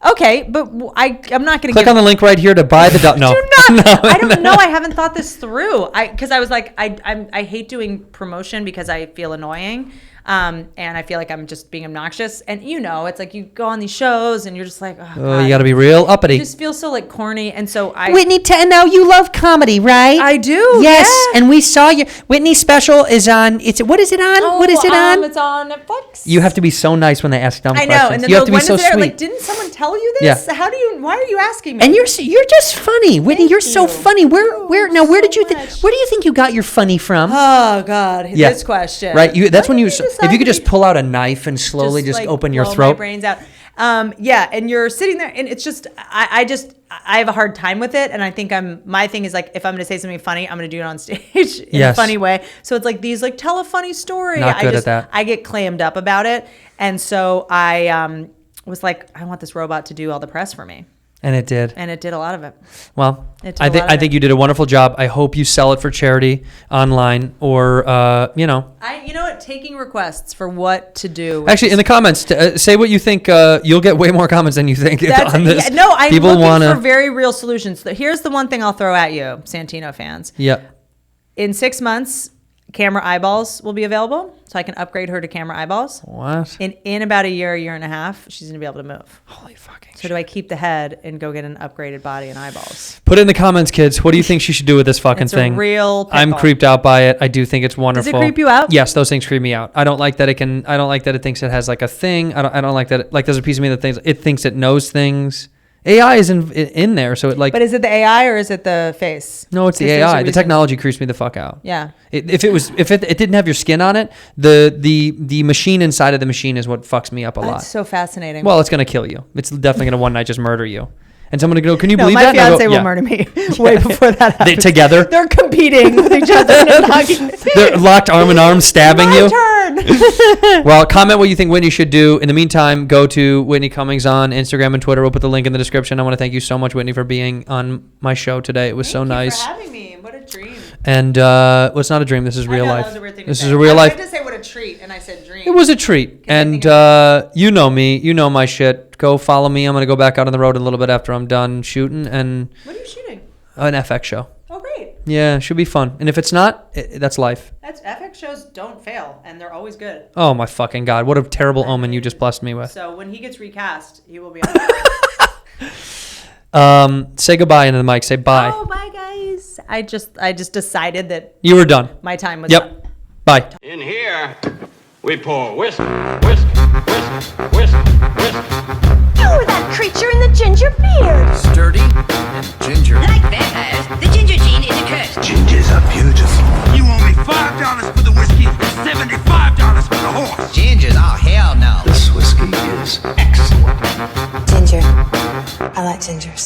Okay, but I'm not going to click on the link right here to buy the no. Do not. No, I don't know. I haven't thought this through. Because I was like, I hate doing promotion because I feel annoying. And I feel like I'm just being obnoxious. And it's like you go on these shows and you're just like, oh, you got to be real uppity. You just feel so like corny. And so Whitney, now you love comedy, right? I do. Yes, yeah. and we saw your Whitney special is on. What is it on? What is it on? It's on Netflix. You have to be so nice when they ask dumb questions. I know. And then you have to be so sweet. Like, didn't someone tell you this? Yeah. Why are you asking me? And you're just funny, Whitney. You're so funny. Where did you think? Where do you think you got your funny from? Oh God, this question. Right. That's when if you could just pull out a knife and slowly just like, open your blow throat. my brains out. Yeah, and you're sitting there, and it's just, I have a hard time with it, and I think my thing is like, if I'm going to say something funny, I'm going to do it on stage in a funny way. So it's like these like, tell a funny story. Not good at that. I get clammed up about it, and so I was like, I want this robot to do all the press for me. And it did. And it did a lot of it. Well, I think you did a wonderful job. I hope you sell it for charity online or, you know. You know what? Taking requests for what to do. Actually, in the comments, say what you think. You'll get way more comments than you think on this. Yeah, no, I'm looking for very real solutions. Here's the one thing I'll throw at you, Santino fans. Yeah. In 6 months, camera eyeballs will be available, so I can upgrade her to camera eyeballs. What? In about a year and a half, she's going to be able to move. Holy fucking shit. So do I keep the head and go get an upgraded body and eyeballs? Put it in the comments, kids. What do you think she should do with this fucking thing? It's a real pickle. I'm creeped out by it. I do think it's wonderful. Does it creep you out? Yes, those things creep me out. I don't like that it can. I don't like that it thinks it has like a thing. I don't like that. Like there's a piece of me that thinks it thinks it knows things. AI is in there, so it like. But is it the AI or is it the face? No, it's the AI. The technology creeps me the fuck out. Yeah. If it didn't have your skin on it, the machine inside of the machine is what fucks me up a lot. That's so fascinating. Well, it's gonna kill you. It's definitely gonna one night just murder you. And someone to go, can you believe that? My fiance will murder me way before that happens. Together? They're competing with each other. They're locked arm in arm, stabbing you. Turn. Well, comment what you think Whitney should do. In the meantime, go to Whitney Cummings on Instagram and Twitter. We'll put the link in the description. I want to thank you so much, Whitney, for being on my show today. It was so nice. Thank you for having me. What a dream. And well, it's not a dream. This is real life. That was a weird thing this to is say. a real life. I tried to say what a treat, and I said dream. It was a treat. And you know me. You know my shit. Go follow me. I'm going to go back out on the road a little bit after I'm done shooting. And what are you shooting? An FX show. Oh, great. Yeah, should be fun. And if it's not, that's life. FX shows don't fail, and they're always good. Oh, my fucking God. What a terrible omen you just blessed me with. So when he gets recast, he will be on Say goodbye into the mic. Say bye. Oh, bye, guys. I just decided that you were done. My time was done. Bye. In here, we pour whisk, whisk, whisk, whisk, whisk. You were that creature in the ginger beard. Sturdy and ginger. Like vampires, the ginger gene is a curse. Gingers are beautiful. You owe me $5 for the whiskey and $75 for the horse. Gingers? Oh, hell no. This whiskey is excellent. Ginger. I like gingers.